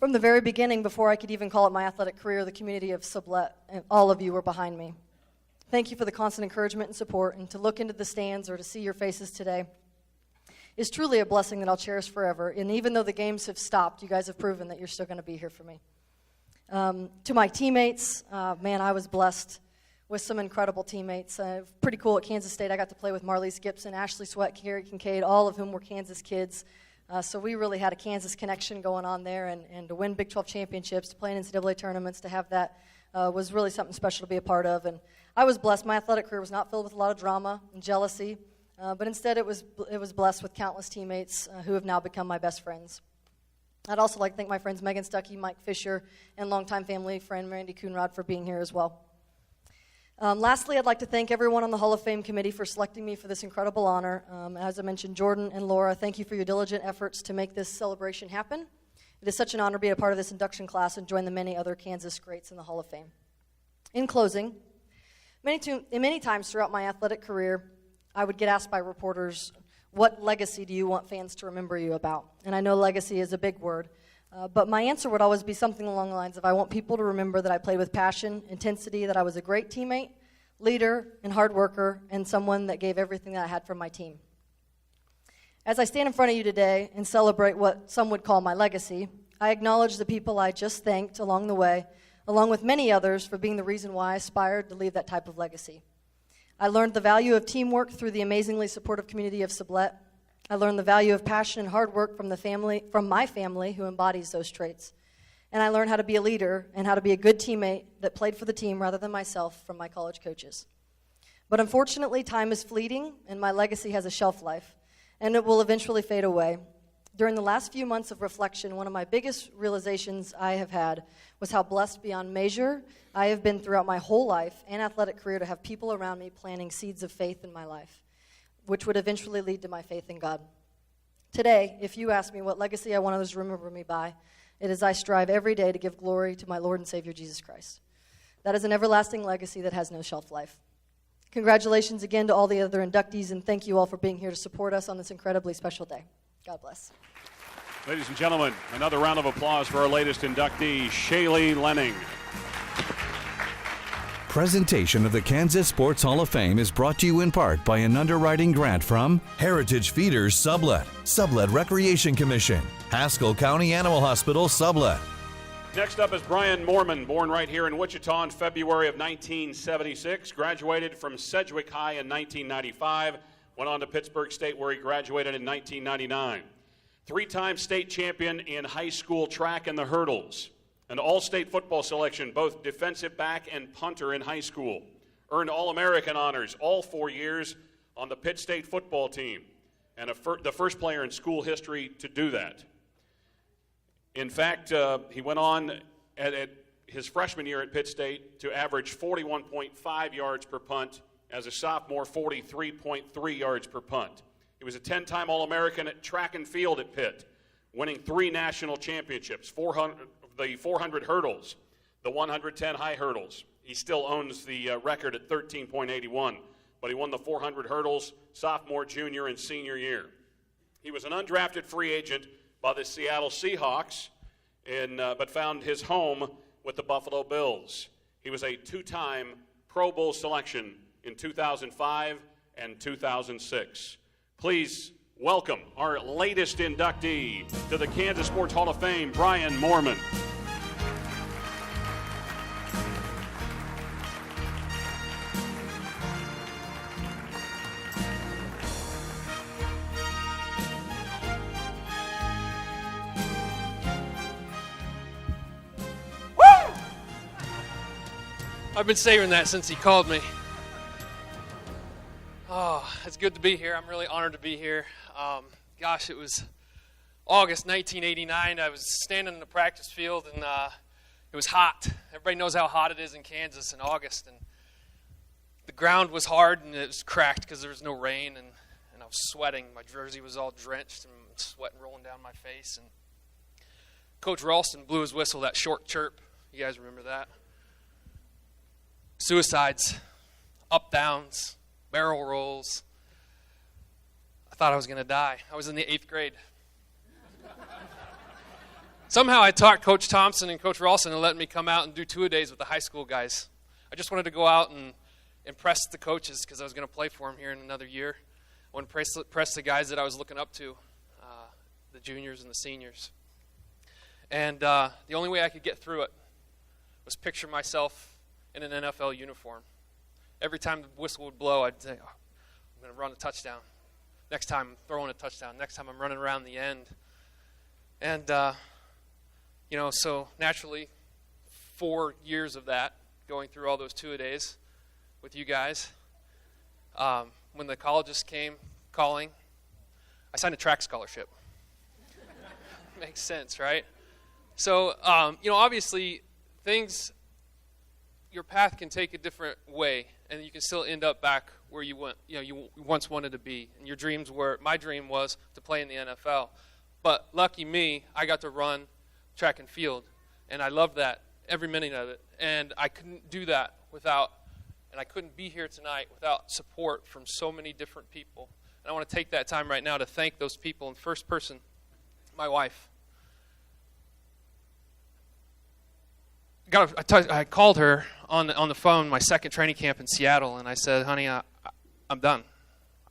From the very beginning, before I could even call it my athletic career, the community of Sublette, and all of you were behind me. Thank you for the constant encouragement and support, and to look into the stands or to see your faces today is truly a blessing that I'll cherish forever. And even though the games have stopped, you guys have proven that you're still going to be here for me. To my teammates, man, I was blessed with some incredible teammates. Pretty cool at Kansas State. I got to play with Marlise Gibson, Ashley Sweat, Carrie Kincaid, all of whom were Kansas kids. So we really had a Kansas connection going on there, and to win Big 12 championships, to play in NCAA tournaments, to have that was really something special to be a part of. And I was blessed. My athletic career was not filled with a lot of drama and jealousy, but instead it was blessed with countless teammates who have now become my best friends. I'd also like to thank my friends Megan Stuckey, Mike Fisher, and longtime family friend Randy Coonrod for being here as well. Lastly, I'd like to thank everyone on the Hall of Fame committee for selecting me for this incredible honor. As I mentioned, Jordan and Laura, thank you for your diligent efforts to make this celebration happen. It is such an honor to be a part of this induction class and join the many other Kansas greats in the Hall of Fame. In closing, many times throughout my athletic career, I would get asked by reporters, what legacy do you want fans to remember you about? And I know legacy is a big word, but my answer would always be something along the lines of, I want people to remember that I played with passion, intensity, that I was a great teammate, leader, and hard worker, and someone that gave everything that I had for my team. As I stand in front of you today and celebrate what some would call my legacy, I acknowledge the people I just thanked along the way, along with many others, for being the reason why I aspired to leave that type of legacy. I learned the value of teamwork through the amazingly supportive community of Sublette. I learned the value of passion and hard work from my family who embodies those traits. And I learned how to be a leader and how to be a good teammate that played for the team rather than myself from my college coaches. But unfortunately, time is fleeting, and my legacy has a shelf life, and it will eventually fade away. During the last few months of reflection, one of my biggest realizations I have had was how blessed beyond measure I have been throughout my whole life and athletic career to have people around me planting seeds of faith in my life, which would eventually lead to my faith in God. Today, if you ask me what legacy I want others to remember me by, it is I strive every day to give glory to my Lord and Savior Jesus Christ. That is an everlasting legacy that has no shelf life. Congratulations again to all the other inductees, and thank you all for being here to support us on this incredibly special day. God bless. Ladies and gentlemen, another round of applause for our latest inductee, Shaylee Lenning. Presentation of the Kansas Sports Hall of Fame is brought to you in part by an underwriting grant from Heritage Feeders Sublette, Sublette Recreation Commission, Haskell County Animal Hospital Sublette. Next up is Brian Moorman, born right here in Wichita in February of 1976, graduated from Sedgwick High in 1995, went on to Pittsburgh State where he graduated in 1999. Three-time state champion in high school track and the hurdles. An all-state football selection, both defensive back and punter in high school. Earned All-American honors all 4 years on the Pitt State football team, and the first player in school history to do that. In fact, he went on at his freshman year at Pitt State to average 41.5 yards per punt. As a sophomore, 43.3 yards per punt. He was a 10-time All-American at track and field at Pitt, winning 3 national championships, the 400 hurdles, the 110 high hurdles. He still owns the record at 13.81, but he won the 400 hurdles sophomore, junior, and senior year. He was an undrafted free agent by the Seattle Seahawks, but found his home with the Buffalo Bills. He was a 2-time Pro Bowl selection in 2005 and 2006. Please welcome our latest inductee to the Kansas Sports Hall of Fame, Brian Moorman. I've been saving that since he called me. Oh, it's good to be here. I'm really honored to be here. It was August 1989. I was standing in the practice field, and it was hot. Everybody knows how hot it is in Kansas in August, and the ground was hard, and it was cracked because there was no rain, and I was sweating. My jersey was all drenched, and sweat rolling down my face. And Coach Ralston blew his whistle, that short chirp. You guys remember that? Suicides, up-downs, barrel rolls. I thought I was going to die. I was in the 8th grade. Somehow I talked Coach Thompson and Coach Ralston and let me come out and do two-a-days with the high school guys. I just wanted to go out and impress the coaches because I was going to play for them here in another year. I wanted to impress the guys that I was looking up to, the juniors and the seniors. And the only way I could get through it was picture myself in an NFL uniform. Every time the whistle would blow, I'd say, oh, I'm going to run a touchdown. Next time, I'm throwing a touchdown. Next time, I'm running around the end. And, so naturally, 4 years of that, going through all those two-a-days with you guys. When the colleges came calling, I signed a track scholarship. Makes sense, right? So, obviously, your path can take a different way, and you can still end up back where you once wanted to be. And my dream was to play in the NFL. But lucky me, I got to run track and field, and I loved that, every minute of it. And I couldn't do that and I couldn't be here tonight without support from so many different people. And I want to take that time right now to thank those people in first person, my wife. I called her on the phone my second training camp in Seattle, and I said, honey, I'm done.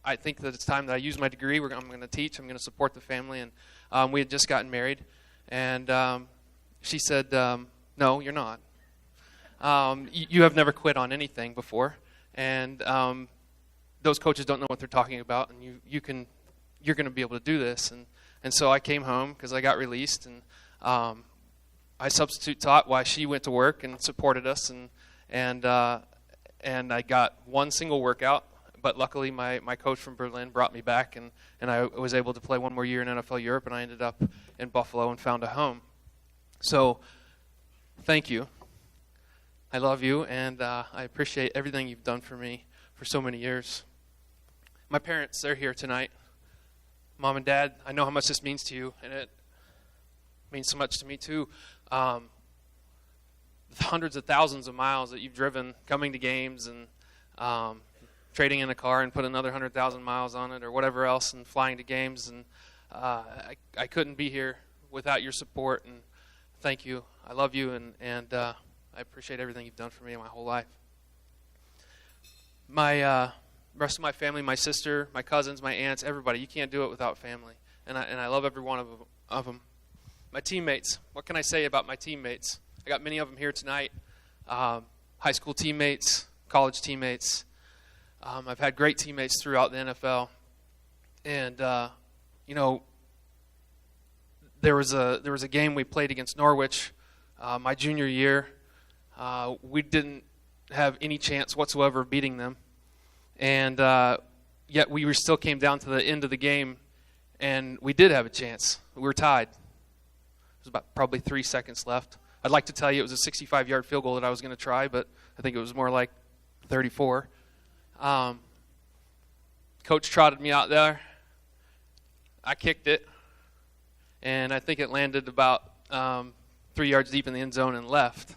I think that it's time that I use my degree. I'm going to teach. I'm going to support the family. And we had just gotten married. And she said, no, you're not. you have never quit on anything before, and those coaches don't know what they're talking about, and you're going to be able to do this. And so I came home because I got released, and I substitute taught while she went to work and supported us, and I got one single workout. But luckily, my coach from Berlin brought me back, and I was able to play one more year in NFL Europe, and I ended up in Buffalo and found a home. So, thank you. I love you, and I appreciate everything you've done for me for so many years. My parents, they're here tonight. Mom and Dad, I know how much this means to you, and it means so much to me too. The hundreds of thousands of miles that you've driven coming to games and trading in a car and put another 100,000 miles on it or whatever else and flying to games. And I couldn't be here without your support, and thank you. I love you, and I appreciate everything you've done for me my whole life. My rest of my family, my sister, my cousins, my aunts, everybody, you can't do it without family. And I love every one of them. My teammates, what can I say about my teammates? I got many of them here tonight. High school teammates, college teammates. I've had great teammates throughout the NFL. And, there was a game we played against Norwich my junior year. We didn't have any chance whatsoever of beating them. And yet we still came down to the end of the game, and we did have a chance. We were tied. It was about probably 3 seconds left. I'd like to tell you it was a 65-yard field goal that I was going to try, but I think it was more like 34. Coach trotted me out there. I kicked it, and I think it landed about 3 yards deep in the end zone and left.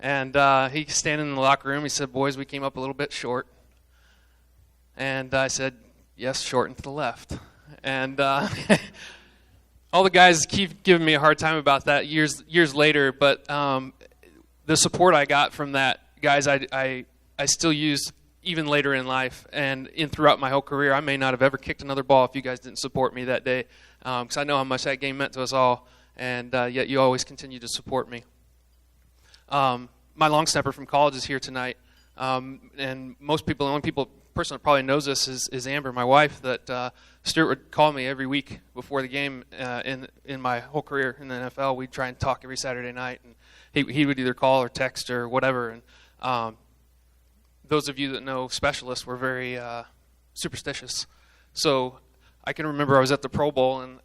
And he's standing in the locker room. He said, "Boys, we came up a little bit short." And I said, "Yes, short and to the left." And all the guys keep giving me a hard time about that years later, but the support I got from that, guys, I still use even later in life and throughout my whole career. I may not have ever kicked another ball if you guys didn't support me that day, because I know how much that game meant to us all, and yet you always continue to support me. My long snapper from college is here tonight, and most people, the only person that probably knows this is Amber, my wife, that Stuart would call me every week before the game in my whole career in the NFL. We'd try and talk every Saturday night, and he would either call or text or whatever. And those of you that know specialists were very superstitious. So I can remember I was at the Pro Bowl, and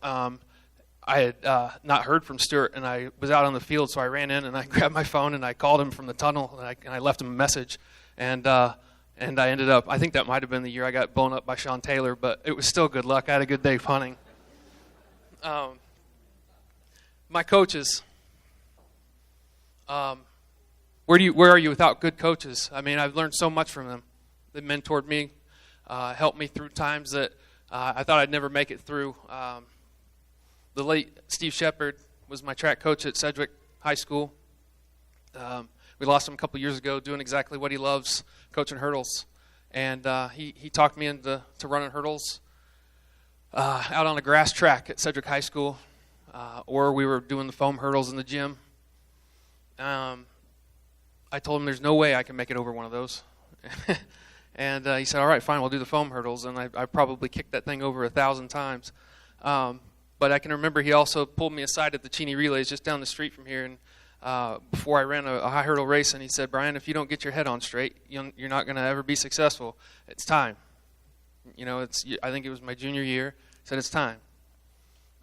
I had not heard from Stuart, and I was out on the field, so I ran in and I grabbed my phone and I called him from the tunnel, and I left him a message. And I ended up, I think that might have been the year I got blown up by Sean Taylor, but it was still good luck. I had a good day punting. My coaches, where are you without good coaches? I mean, I've learned so much from them. They mentored me, helped me through times that I thought I'd never make it through. The late Steve Shepard was my track coach at Sedgwick High School. We lost him a couple years ago doing exactly what he loves, coaching hurdles. And he talked me into running hurdles out on a grass track at Sedgwick High School, or we were doing the foam hurdles in the gym. I told him there's no way I can make it over one of those. And he said, "All right, fine, we'll do the foam hurdles." And I probably kicked that thing over 1,000 times. But I can remember he also pulled me aside at the Cheney Relays just down the street from here, and before I ran a high hurdle race, and he said, "Brian, if you don't get your head on straight, you're not going to ever be successful. It's time." I think it was my junior year. He said, "It's time."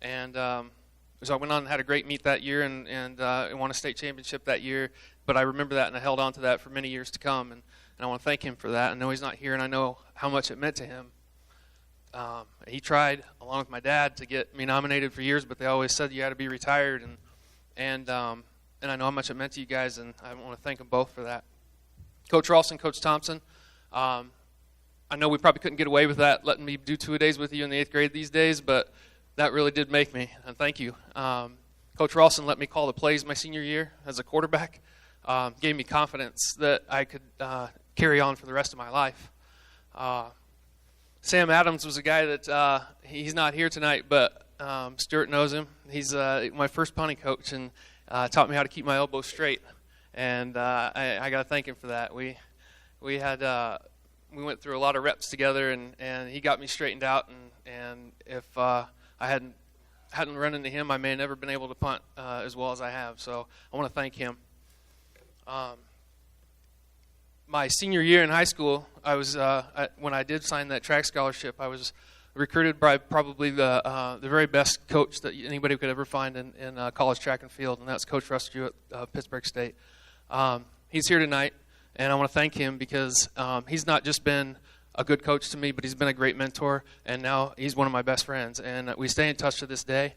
And so I went on and had a great meet that year, and won a state championship that year. But I remember that, and I held on to that for many years to come. And I want to thank him for that. I know he's not here, and I know how much it meant to him. He tried, along with my dad, to get me nominated for years, but they always said you had to be retired, and I know how much it meant to you guys, and I want to thank them both for that. Coach Ralston, Coach Thompson, I know we probably couldn't get away with that, letting me do 2-a-days with you in the 8th grade these days, but that really did make me, and thank you. Coach Ralston let me call the plays my senior year as a quarterback, gave me confidence that I could carry on for the rest of my life. Sam Adams was a guy that he's not here tonight, but Stuart knows him. He's my first punting coach, and taught me how to keep my elbow straight. and I got to thank him for that. We went through a lot of reps together, and he got me straightened out. And if I hadn't run into him, I may have never been able to punt as well as I have. So I want to thank him. My senior year in high school, I was when I did sign that track scholarship, I was recruited by probably the very best coach that anybody could ever find in college track and field, and that's Coach Russ Jewett at Pittsburgh State. He's here tonight, and I want to thank him because he's not just been a good coach to me, but he's been a great mentor, and now he's one of my best friends, and we stay in touch to this day.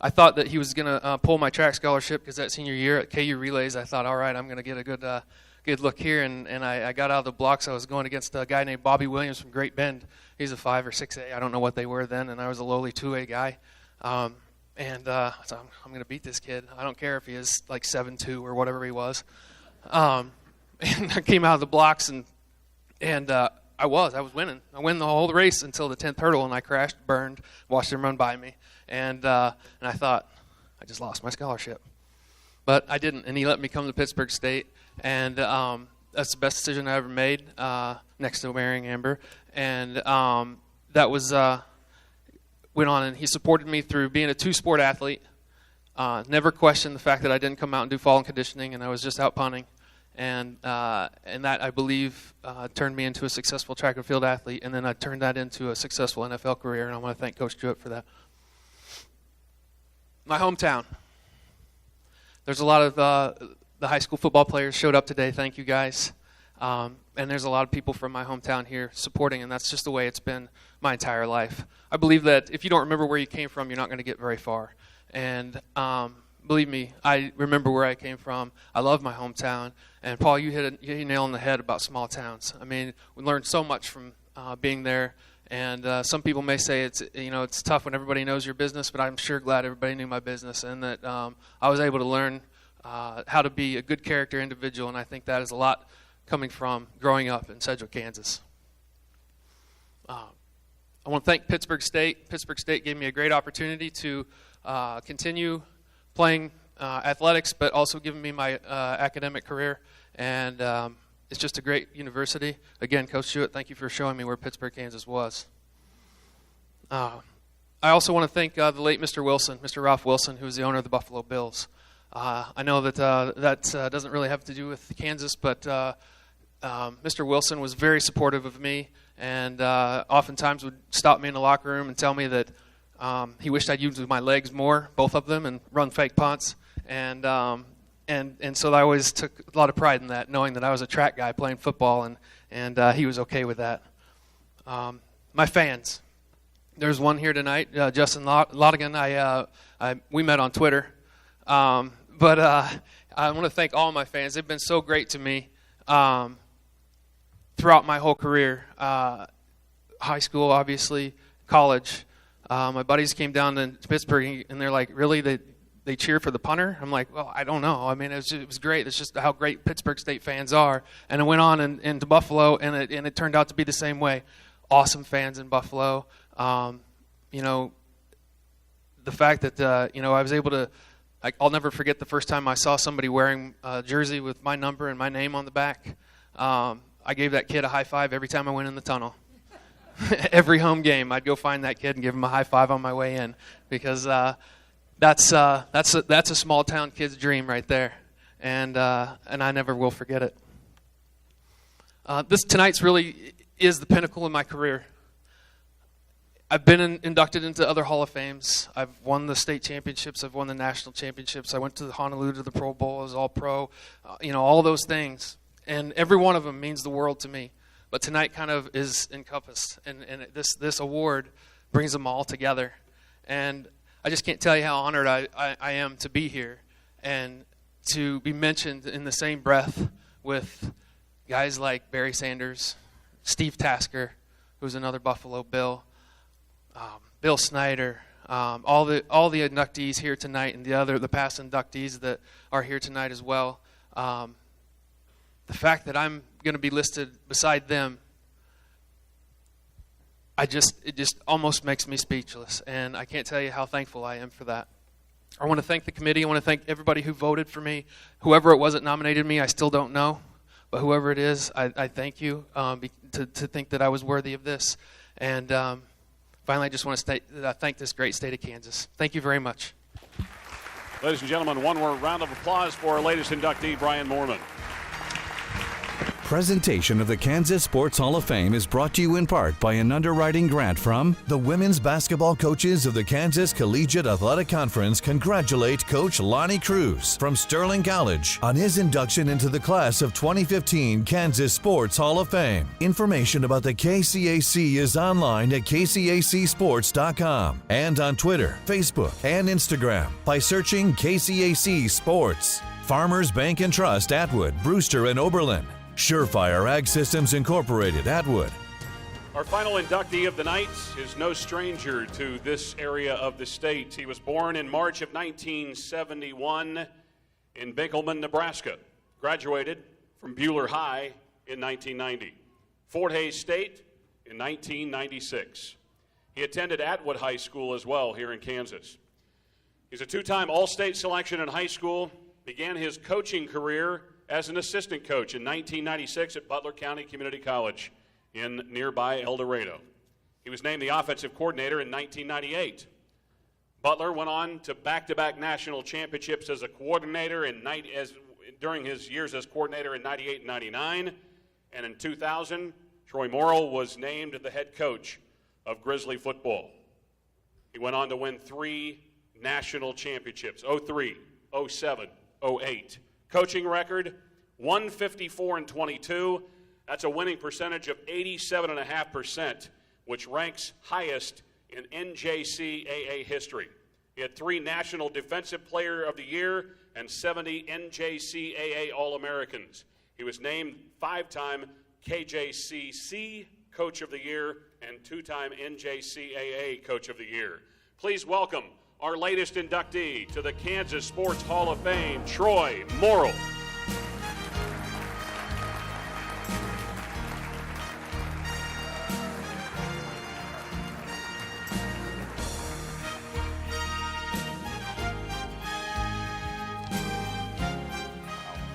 I thought that he was going to pull my track scholarship because that senior year at KU Relays, I thought, all right, I'm going to get a good look here, and I got out of the blocks. I was going against a guy named Bobby Williams from Great Bend. He's a 5 or 6A. I don't know what they were then, and I was a lowly 2A guy. So I'm going to beat this kid. I don't care if he is like 7'2" or whatever he was. And I came out of the blocks, and I was winning. I won the whole race until the 10th hurdle, and I crashed, burned, watched him run by me. And I thought, I just lost my scholarship. But I didn't, and he let me come to Pittsburgh State. And that's the best decision I ever made, next to marrying Amber. And that was went on, and he supported me through being a two-sport athlete. Never questioned the fact that I didn't come out and do fall and conditioning, and I was just out punting. And that, I believe, turned me into a successful track and field athlete, and then I turned that into a successful NFL career, and I want to thank Coach Jewett for that. My hometown. There's a lot of the high school football players showed up today. Thank you, guys. And there's a lot of people from my hometown here supporting, and that's just the way it's been my entire life. I believe that if you don't remember where you came from, you're not going to get very far. And believe me, I remember where I came from. I love my hometown. And, Paul, you hit a nail on the head about small towns. I mean, we learned so much from being there. And some people may say it's tough when everybody knows your business, but I'm sure glad everybody knew my business, and that I was able to learn how to be a good character individual, and I think that is a lot coming from growing up in Sedgwick, Kansas. I want to thank Pittsburgh State. Pittsburgh State gave me a great opportunity to continue playing athletics, but also giving me my academic career, and it's just a great university. Again, Coach Jewett, thank you for showing me where Pittsburgh, Kansas was. I also want to thank the late Mr. Wilson, Mr. Ralph Wilson, who is the owner of the Buffalo Bills. I know that that doesn't really have to do with Kansas, but Mr. Wilson was very supportive of me, and oftentimes would stop me in the locker room and tell me that he wished I'd use my legs more, both of them, and run fake punts. And so I always took a lot of pride in that, knowing that I was a track guy playing football, and he was okay with that. My fans. There's one here tonight, Justin Lodigan. We met on Twitter. But I want to thank all my fans. They've been so great to me throughout my whole career. High school, obviously, college. My buddies came down to Pittsburgh, and they're like, really? They cheer for the punter? I'm like, well, I don't know. I mean, it was great. It's just how great Pittsburgh State fans are. And I went on into Buffalo, and it turned out to be the same way. Awesome fans in Buffalo. The fact that, I was able to, I'll never forget the first time I saw somebody wearing a jersey with my number and my name on the back. I gave that kid a high five every time I went in the tunnel. Every home game, I'd go find that kid and give him a high five on my way in, because that's a small town kid's dream right there, and I never will forget it. Tonight's really is the pinnacle of my career. I've been inducted into other Hall of Fames. I've won the state championships. I've won the national championships. I went to Honolulu to the Pro Bowl. I was All-Pro. All those things. And every one of them means the world to me. But tonight kind of is encompassed. And this award brings them all together. And I just can't tell you how honored I am to be here and to be mentioned in the same breath with guys like Barry Sanders, Steve Tasker, who's another Buffalo Bill, Bill Snyder, all the inductees here tonight, and the past inductees that are here tonight as well. The fact that I'm going to be listed beside them, it just almost makes me speechless, and I can't tell you how thankful I am for that. I want to thank the committee. I want to thank everybody who voted for me. Whoever it was that nominated me, I still don't know. But whoever it is, I thank you to think that I was worthy of this. And finally, I just want to thank this great state of Kansas. Thank you very much. Ladies and gentlemen, one more round of applause for our latest inductee, Brian Moorman. Presentation of the Kansas Sports Hall of Fame is brought to you in part by an underwriting grant from the women's basketball coaches of the Kansas Collegiate Athletic Conference. Congratulate Coach Lonnie Cruz from Sterling College on his induction into the class of 2015 Kansas Sports Hall of Fame. Information about the KCAC is online at kcacsports.com and on Twitter, Facebook, and Instagram by searching KCAC Sports. Farmers Bank and Trust, Atwood, Brewster, and Oberlin. Surefire Ag Systems Incorporated, Atwood. Our final inductee of the night is no stranger to this area of the state. He was born in March of 1971 in Binkelman, Nebraska. Graduated from Bueller High in 1990. Fort Hays State in 1996. He attended Atwood High School as well here in Kansas. He's a two-time All-State selection in high school. Began his coaching career as an assistant coach in 1996 at Butler County Community College in nearby El Dorado. He was named the offensive coordinator in 1998. Butler went on to back-to-back national championships as a coordinator during his years as coordinator in 98 and 99. And in 2000, Troy Morrill was named the head coach of Grizzly football. He went on to win 3 national championships, 03, 07, 08. Coaching record, 154-22. That's a winning percentage of 87.5%, which ranks highest in NJCAA history. He had 3 National Defensive Player of the Year and 70 NJCAA All-Americans. He was named 5-time KJCC Coach of the Year and 2-time NJCAA Coach of the Year. Please welcome our latest inductee to the Kansas Sports Hall of Fame, Troy Morrill.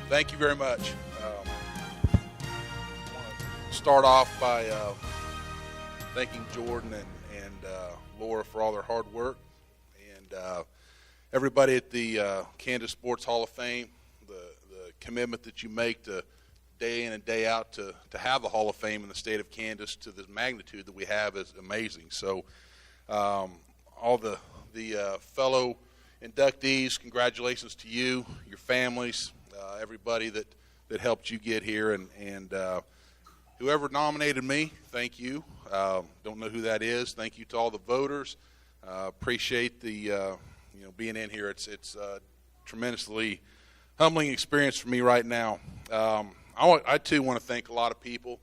Thank you very much. I want to start off by thanking Jordan and Laura for all their hard work. Everybody at the Kansas Sports Hall of Fame, the commitment that you make to day in and day out to have the Hall of Fame in the state of Kansas to the magnitude that we have is amazing. So all the fellow inductees, congratulations to you, your families, everybody that helped you get here, and whoever nominated me, thank you. Don't know who that is. Thank you to all the voters. Appreciate the being in here. It's a tremendously humbling experience for me right now. I too want to thank a lot of people.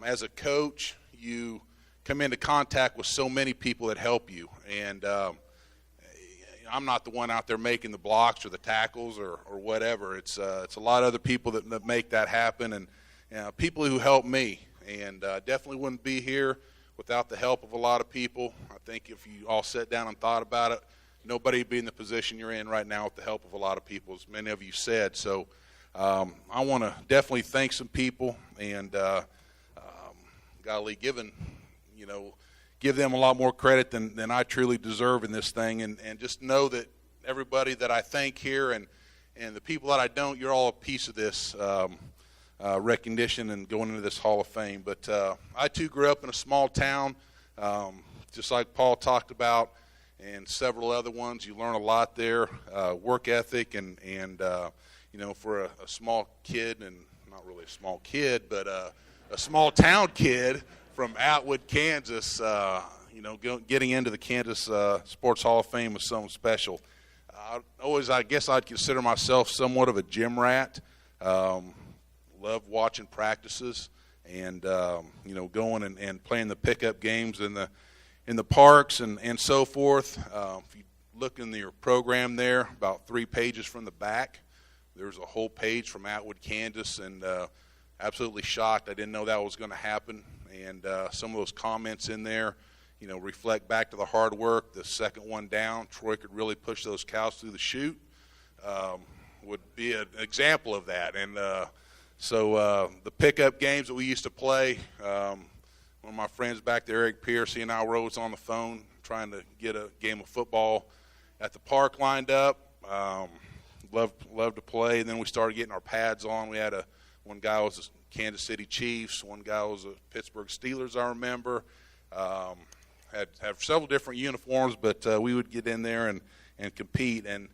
As a coach, you come into contact with so many people that help you, and I'm not the one out there making the blocks or the tackles or whatever. It's a lot of other people that make that happen, and people who help me, and definitely wouldn't be here without the help of a lot of people. I think if you all sat down and thought about it, nobody would be in the position you're in right now with the help of a lot of people, as many of you said. So I want to definitely thank some people, and golly, give them a lot more credit than I truly deserve in this thing, and just know that everybody that I thank here and the people that I don't, you're all a piece of this recognition and going into this Hall of Fame. But I too grew up in a small town, just like Paul talked about, and several other ones. You learn a lot there, work ethic, and for a small kid, and not really a small kid, but a small town kid from Atwood, Kansas, getting into the Kansas Sports Hall of Fame was something special. I guess I'd consider myself somewhat of a gym rat. Love watching practices and going and playing the pickup games in the parks and so forth. If you look in your program there, about 3 pages from the back, there's a whole page from Atwood, Kansas, and absolutely shocked. I didn't know that was going to happen. And some of those comments in there, reflect back to the hard work. The second one down, Troy could really push those cows through the chute. Would be an example of that. And so the pickup games that we used to play, one of my friends back there, Eric Pierce, he and I were always on the phone trying to get a game of football at the park lined up. Loved to play. And then we started getting our pads on. We had one guy was the Kansas City Chiefs, one guy was the Pittsburgh Steelers, I remember. Had several different uniforms, but we would get in there and compete. And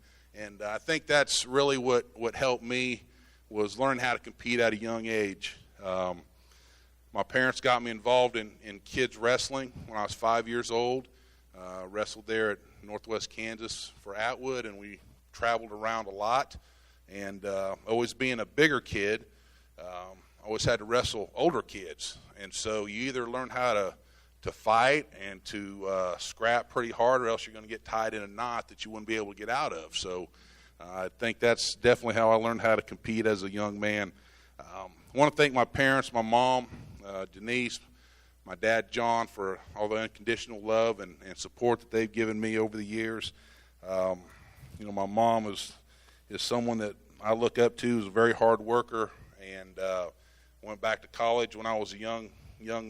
I think that's really what helped me was learn how to compete at a young age. My parents got me involved in kids wrestling when I was 5 years old. Wrestled there at Northwest Kansas for Atwood, and we traveled around a lot. And always being a bigger kid, I always had to wrestle older kids. And so you either learn how to fight and to scrap pretty hard, or else you're going to get tied in a knot that you wouldn't be able to get out of. So I think that's definitely how I learned how to compete as a young man. I want to thank my parents, my mom, Denise, my dad, John, for all the unconditional love and support that they've given me over the years. My mom is someone that I look up to, is a very hard worker, and went back to college when I was a young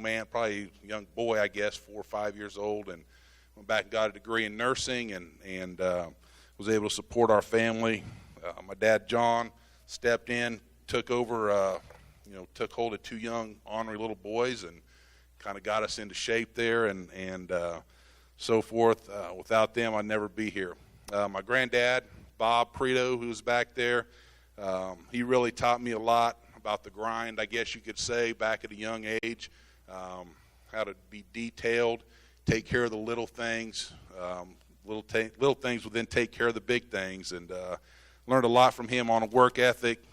man, probably a young boy, I guess, 4 or 5 years old, and went back and got a degree in nursing and was able to support our family. My dad, John, stepped in, took over, took hold of 2 young, ornery little boys and kind of got us into shape there and so forth. Without them, I'd never be here. My granddad, Bob Preto, who's back there, he really taught me a lot about the grind, I guess you could say, back at a young age, how to be detailed, take care of the little things. Little things will then take care of the big things, and learned a lot from him on a work ethic.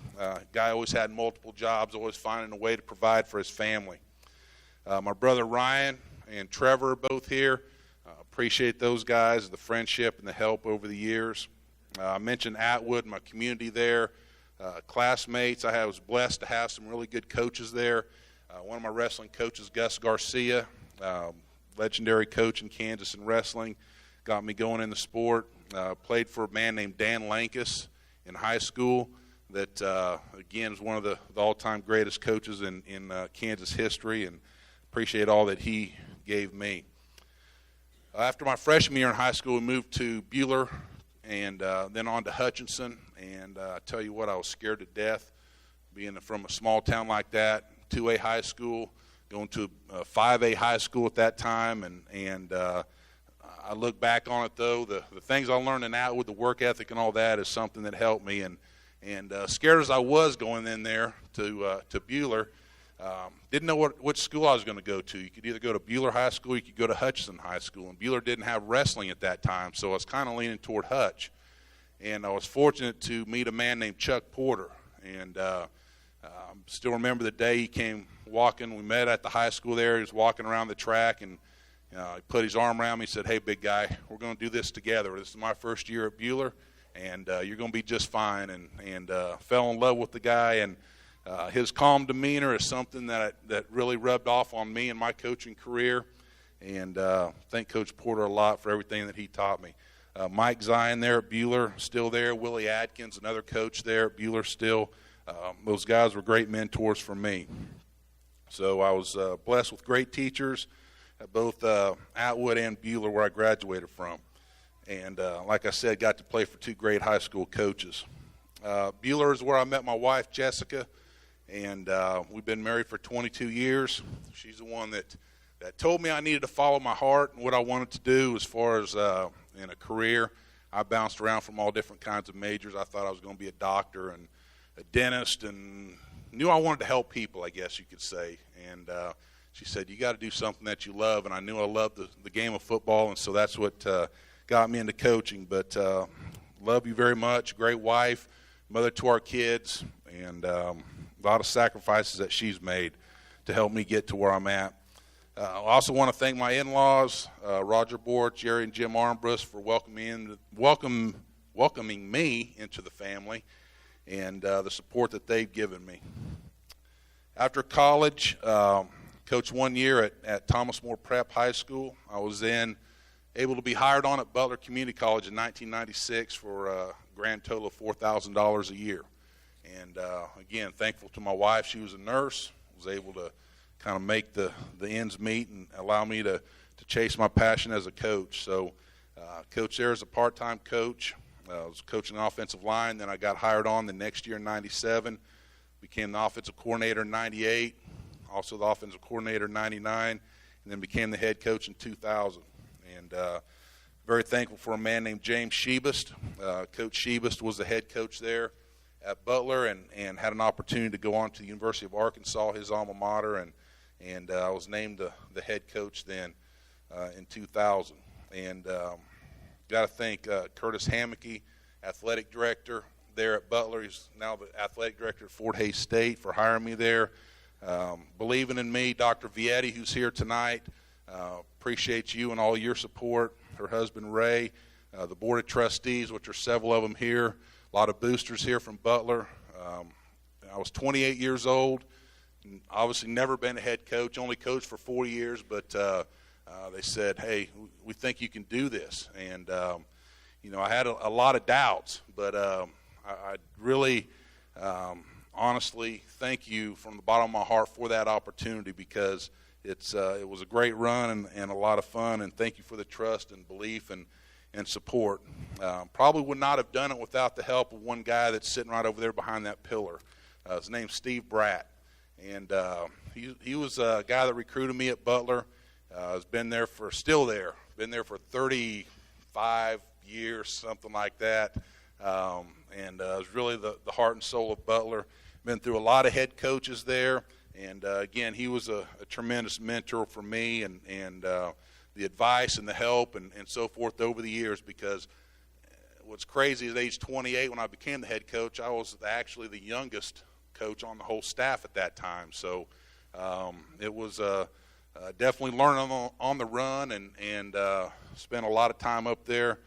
Guy always had multiple jobs, always finding a way to provide for his family. My brother Ryan and Trevor are both here. Appreciate those guys, the friendship and the help over the years. I mentioned Atwood, my community there. Classmates, I was blessed to have some really good coaches there. One of my wrestling coaches, Gus Garcia, legendary coach in Kansas in wrestling, got me going in the sport. Played for a man named Dan Lankus in high school that, again, is one of the all-time greatest coaches in Kansas history, and appreciate all that he gave me. After my freshman year in high school, we moved to Buhler and then on to Hutchinson. And I tell you what, I was scared to death being from a small town like that, 2A high school, going to a 5A high school at that time. And I look back on it, though, the things I learned in Atwood, the work ethic and all that is something that helped me. And scared as I was going in there to Buhler, didn't know which school I was going to go to. You could either go to Buhler High School or you could go to Hutchinson High School. And Buhler didn't have wrestling at that time, so I was kind of leaning toward Hutch. And I was fortunate to meet a man named Chuck Porter. And still remember the day he came walking. We met at the high school there. He was walking around the track, and he put his arm around me and said, "Hey, big guy, we're going to do this together. This is my first year at Buhler, and you're going to be just fine." And fell in love with the guy. And his calm demeanor is something that really rubbed off on me in my coaching career. And thank Coach Porter a lot for everything that he taught me. Mike Zion there at Buhler, still there. Willie Adkins, another coach there at Buhler still. Those guys were great mentors for me. So I was blessed with great teachers at both Atwood and Buhler, where I graduated from. And like I said, got to play for 2 great high school coaches. Buhler is where I met my wife, Jessica, and we've been married for 22 years. She's the one that told me I needed to follow my heart and what I wanted to do as far as in a career. I bounced around from all different kinds of majors. I thought I was going to be a doctor and a dentist, and knew I wanted to help people, I guess you could say. And she said, "You got to do something that you love," and I knew I loved the game of football, and so that's what got me into coaching. But love you very much. Great wife, mother to our kids, and a lot of sacrifices that she's made to help me get to where I'm at. I also want to thank my in-laws, Roger Bort, Jerry and Jim Armbrust, for welcoming me into the family and the support that they've given me. After college, Coached 1 year at Thomas More Prep High School. I was then able to be hired on at Butler Community College in 1996 for a grand total of $4,000 a year. And again, thankful to my wife. She was a nurse, was able to kind of make the ends meet and allow me to chase my passion as a coach. So coached there as a part-time coach. I was coaching the offensive line. Then I got hired on the next year in 97. Became the offensive coordinator in 98. Also the offensive coordinator in 99. And then became the head coach in 2000. And very thankful for a man named James Shebust. Coach Shebust was the head coach there at Butler and had an opportunity to go on to the University of Arkansas, his alma mater, and I was named the head coach then in 2000. And got to thank Curtis Hammocky, athletic director there at Butler. He's now the athletic director at Fort Hays State, for hiring me there. Believing in me, Dr. Vietti, who's here tonight, appreciate you and all your support. Her husband, Ray, the board of trustees, which are several of them here, a lot of boosters here from Butler. I was 28 years old, and obviously never been a head coach, only coached for 4 years, but they said, hey, we think you can do this. And, I had a lot of doubts, but I really honestly thank you from the bottom of my heart for that opportunity, because it was a great run and a lot of fun, and thank you for the trust and belief and support. Probably would not have done it without the help of one guy that's sitting right over there behind that pillar. His name's Steve Bratt, and he was a guy that recruited me at Butler. Has been there for 35 years, something like that, and was really the heart and soul of Butler. Been through a lot of head coaches there, and again, he was a tremendous mentor for me, and the advice and the help and so forth over the years, because what's crazy is at age 28 when I became the head coach, I was actually the youngest coach on the whole staff at that time. So it was definitely learning on the run, and spent a lot of time up there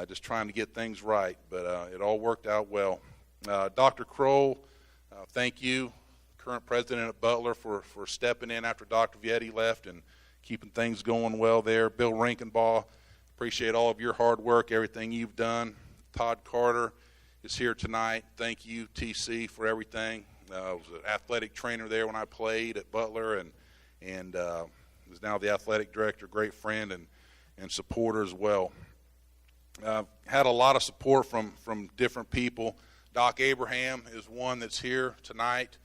just trying to get things right, but it all worked out well. Dr. Kroll, thank you, current president at Butler, for stepping in after Dr. Vietti left and keeping things going well there. Bill Rinkenbaugh, appreciate all of your hard work, everything you've done. Todd Carter is here tonight. Thank you, TC, for everything. I was an athletic trainer there when I played at Butler, and is now the athletic director, great friend and supporter as well. Had a lot of support from different people. Doc Abraham is one that's here tonight.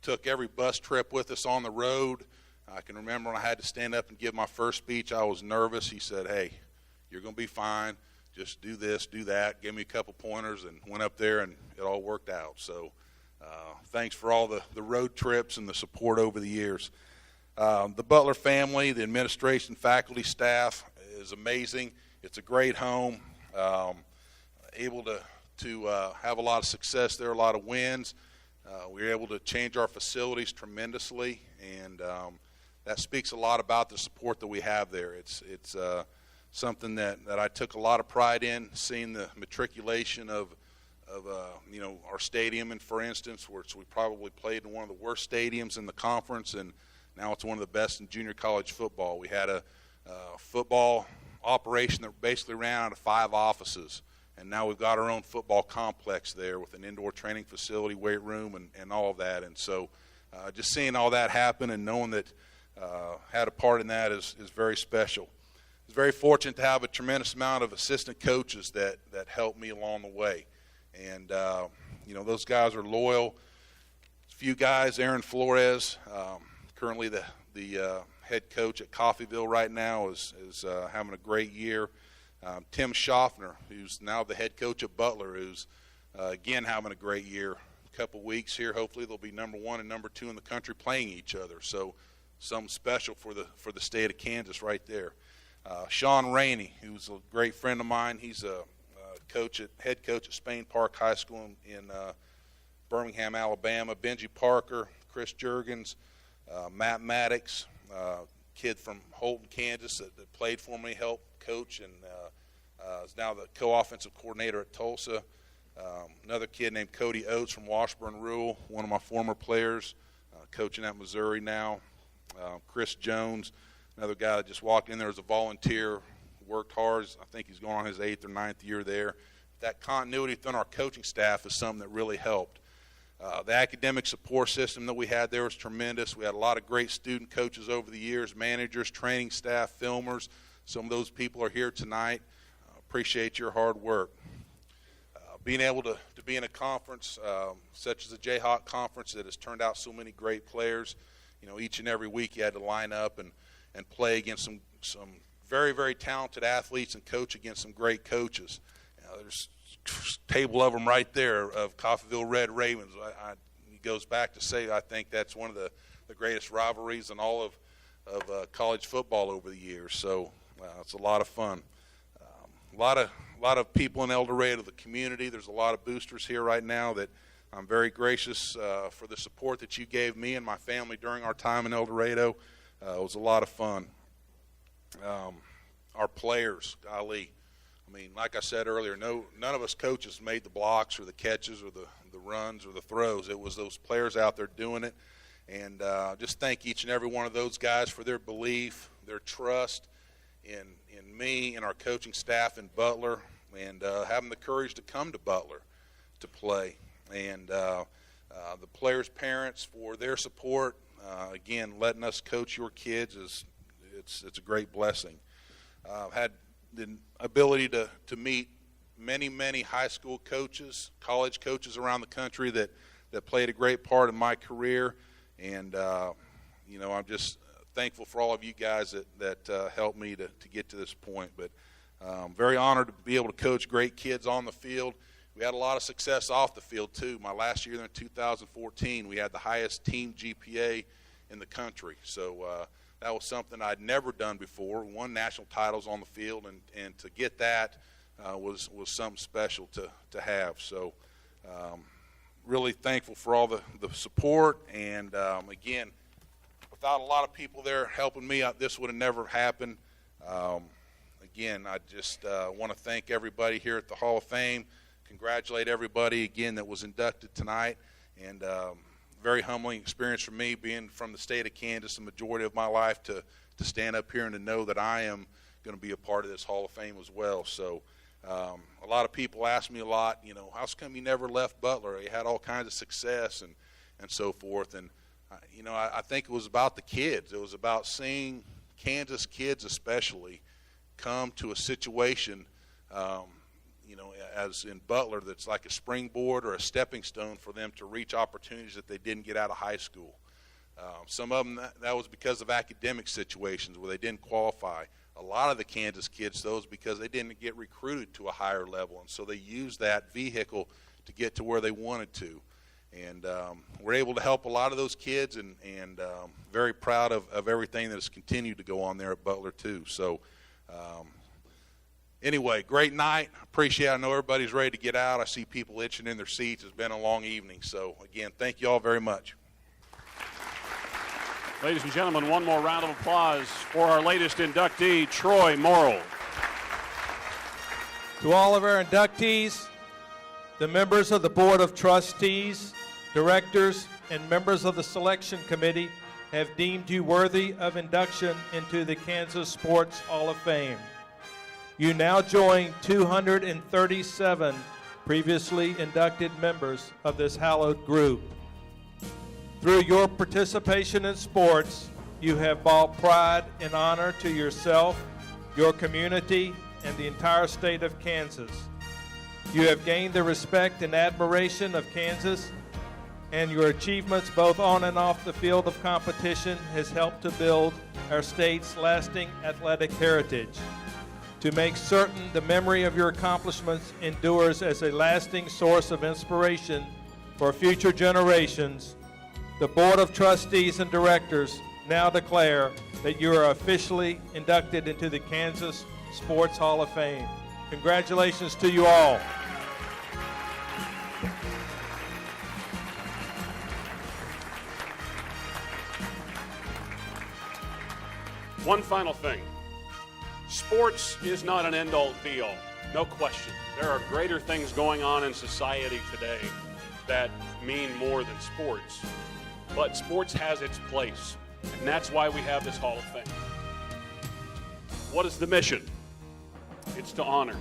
Took every bus trip with us on the road. I can remember when I had to stand up and give my first speech, I was nervous. He said, hey, you're going to be fine. Just do this, do that. Give me a couple pointers, and went up there, and it all worked out. So thanks for all the road trips and the support over the years. The Butler family, the administration, faculty, staff is amazing. It's a great home. Able to have a lot of success there, a lot of wins. We were able to change our facilities tremendously, and that speaks a lot about the support that we have there. It's something that I took a lot of pride in, seeing the matriculation of our stadium, and for instance, which we probably played in one of the worst stadiums in the conference, and now it's one of the best in junior college football. We had a football operation that basically ran out of 5 offices, and now we've got our own football complex there with an indoor training facility, weight room, and all of that. And so just seeing all that happen and knowing that had a part in that is very special. I was very fortunate to have a tremendous amount of assistant coaches that helped me along the way. And, those guys are loyal. A few guys, Aaron Flores, currently the head coach at Coffeyville right now, is having a great year. Tim Schaffner, who's now the head coach at Butler, who's, again, having a great year. A couple weeks here, hopefully they'll be number 1 and number 2 in the country playing each other. So something special for the state of Kansas right there. Sean Rainey, who's a great friend of mine. He's a head coach at Spain Park High School in Birmingham, Alabama. Benji Parker, Chris Juergens, Matt Maddox, kid from Holton, Kansas that played for me, helped coach, and is now the co-offensive coordinator at Tulsa. Another kid named Cody Oates from Washburn Rural, one of my former players. coaching at Missouri now. Chris Jones, another guy that just walked in there as a volunteer, worked hard. I think he's going on his 8th or 9th year there. That continuity within our coaching staff is something that really helped. The academic support system that we had there was tremendous. We had a lot of great student coaches over the years, managers, training staff, filmers. Some of those people are here tonight. Appreciate your hard work. Being able to be in a conference such as the Jayhawk Conference that has turned out so many great players. You know, each and every week you had to line up and play against some very, very talented athletes and coach against some great coaches. There's a table of them right there of Coffeyville Red Ravens. It goes back to say I think that's one of the greatest rivalries in all of college football over the years. So it's a lot of fun. A lot of people in El Dorado, the community. There's a lot of boosters here right now that I'm very gracious for the support that you gave me and my family during our time in El Dorado. It was a lot of fun. Our players, golly, I mean, like I said earlier, none of us coaches made the blocks or the catches or the runs or the throws. It was those players out there doing it. And just thank each and every one of those guys for their belief, their trust in me and our coaching staff in Butler, and having the courage to come to Butler to play. And the players' parents for their support. Again, letting us coach your kids it's a great blessing. I've had the ability to meet many high school coaches, college coaches around the country that played a great part in my career. And, you know, I'm just thankful for all of you guys that helped me to get to this point. But very honored to be able to coach great kids on the field. We had a lot of success off the field, too. My last year in 2014, we had the highest team GPA in the country. So that was something I'd never done before. We won national titles on the field, and to get that was something special to have. So really thankful for all the support. And, again, without a lot of people there helping me out, this would have never happened. Again, I just want to thank everybody here at the Hall of Fame. Congratulate everybody, again, that was inducted tonight. And very humbling experience for me, being from the state of Kansas the majority of my life, to stand up here and to know that I am going to be a part of this Hall of Fame as well. So a lot of people ask me a lot, you know, how come you never left Butler? You had all kinds of success and so forth. And, you know, I think it was about the kids. It was about seeing Kansas kids especially come to a situation, you know, as in Butler, that's like a springboard or a stepping stone for them to reach opportunities that they didn't get out of high school. Some of them, that was because of academic situations where they didn't qualify. A lot of the Kansas kids, though, is because they didn't get recruited to a higher level, and so they used that vehicle to get to where they wanted to. And we're able to help a lot of those kids, and very proud of everything that has continued to go on there at Butler, too. So anyway, great night. Appreciate it. I know everybody's ready to get out. I see people itching in their seats. It's been a long evening. So, again, thank you all very much. Ladies and gentlemen, one more round of applause for our latest inductee, Troy Morrill. To all of our inductees, the members of the Board of Trustees, directors, and members of the selection committee have deemed you worthy of induction into the Kansas Sports Hall of Fame. You now join 237 previously inducted members of this hallowed group. Through your participation in sports, you have brought pride and honor to yourself, your community, and the entire state of Kansas. You have gained the respect and admiration of Kansas, and your achievements both on and off the field of competition has helped to build our state's lasting athletic heritage. To make certain the memory of your accomplishments endures as a lasting source of inspiration for future generations, the Board of Trustees and Directors now declare that you are officially inducted into the Kansas Sports Hall of Fame. Congratulations to you all. One final thing. Sports is not an end-all, be-all. No question. There are greater things going on in society today that mean more than sports. but sports has its place, and that's why we have this Hall of Fame. What is the mission? It's to honor.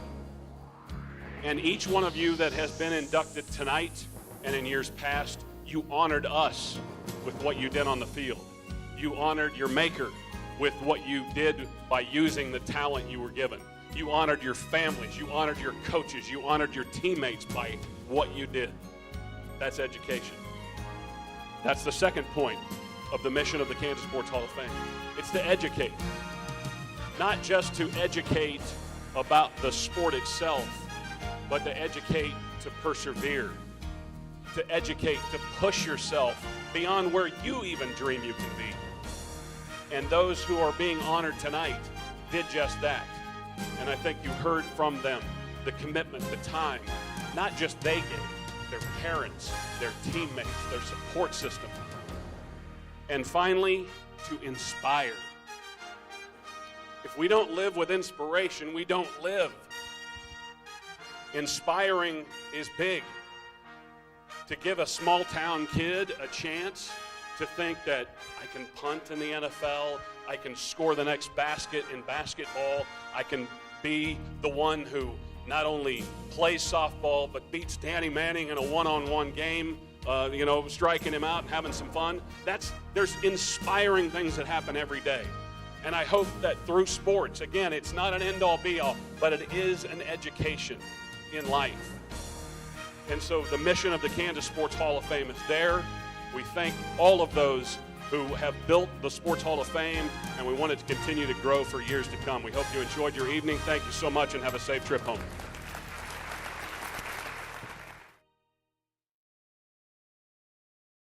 And each one of you that has been inducted tonight and in years past, you honored us with what you did on the field. You honored your maker with what you did by using the talent you were given. You honored your families. You honored your coaches. You honored your teammates by what you did. That's education. That's the second point of the mission of the Kansas Sports Hall of Fame. It's to educate. Not just to educate about the sport itself, but to educate to persevere, to educate, to push yourself beyond where you even dream you can be. And those who are being honored tonight did just that. And I think you heard from them the commitment, the time, not just they gave, their parents, their teammates, their support system. And finally, to inspire. If we don't live with inspiration, we don't live. Inspiring is big. To give a small town kid a chance to think that I can punt in the NFL, I can score the next basket in basketball, I can be the one who not only plays softball but beats Danny Manning in a one-on-one game, striking him out and having some fun. There's inspiring things that happen every day. And I hope that through sports, again, it's not an end-all be-all, but it is an education in life. And so the mission of the Kansas Sports Hall of Fame is there. We thank all of those who have built the Sports Hall of Fame, and we want it to continue to grow for years to come. We hope you enjoyed your evening. Thank you so much, and have a safe trip home.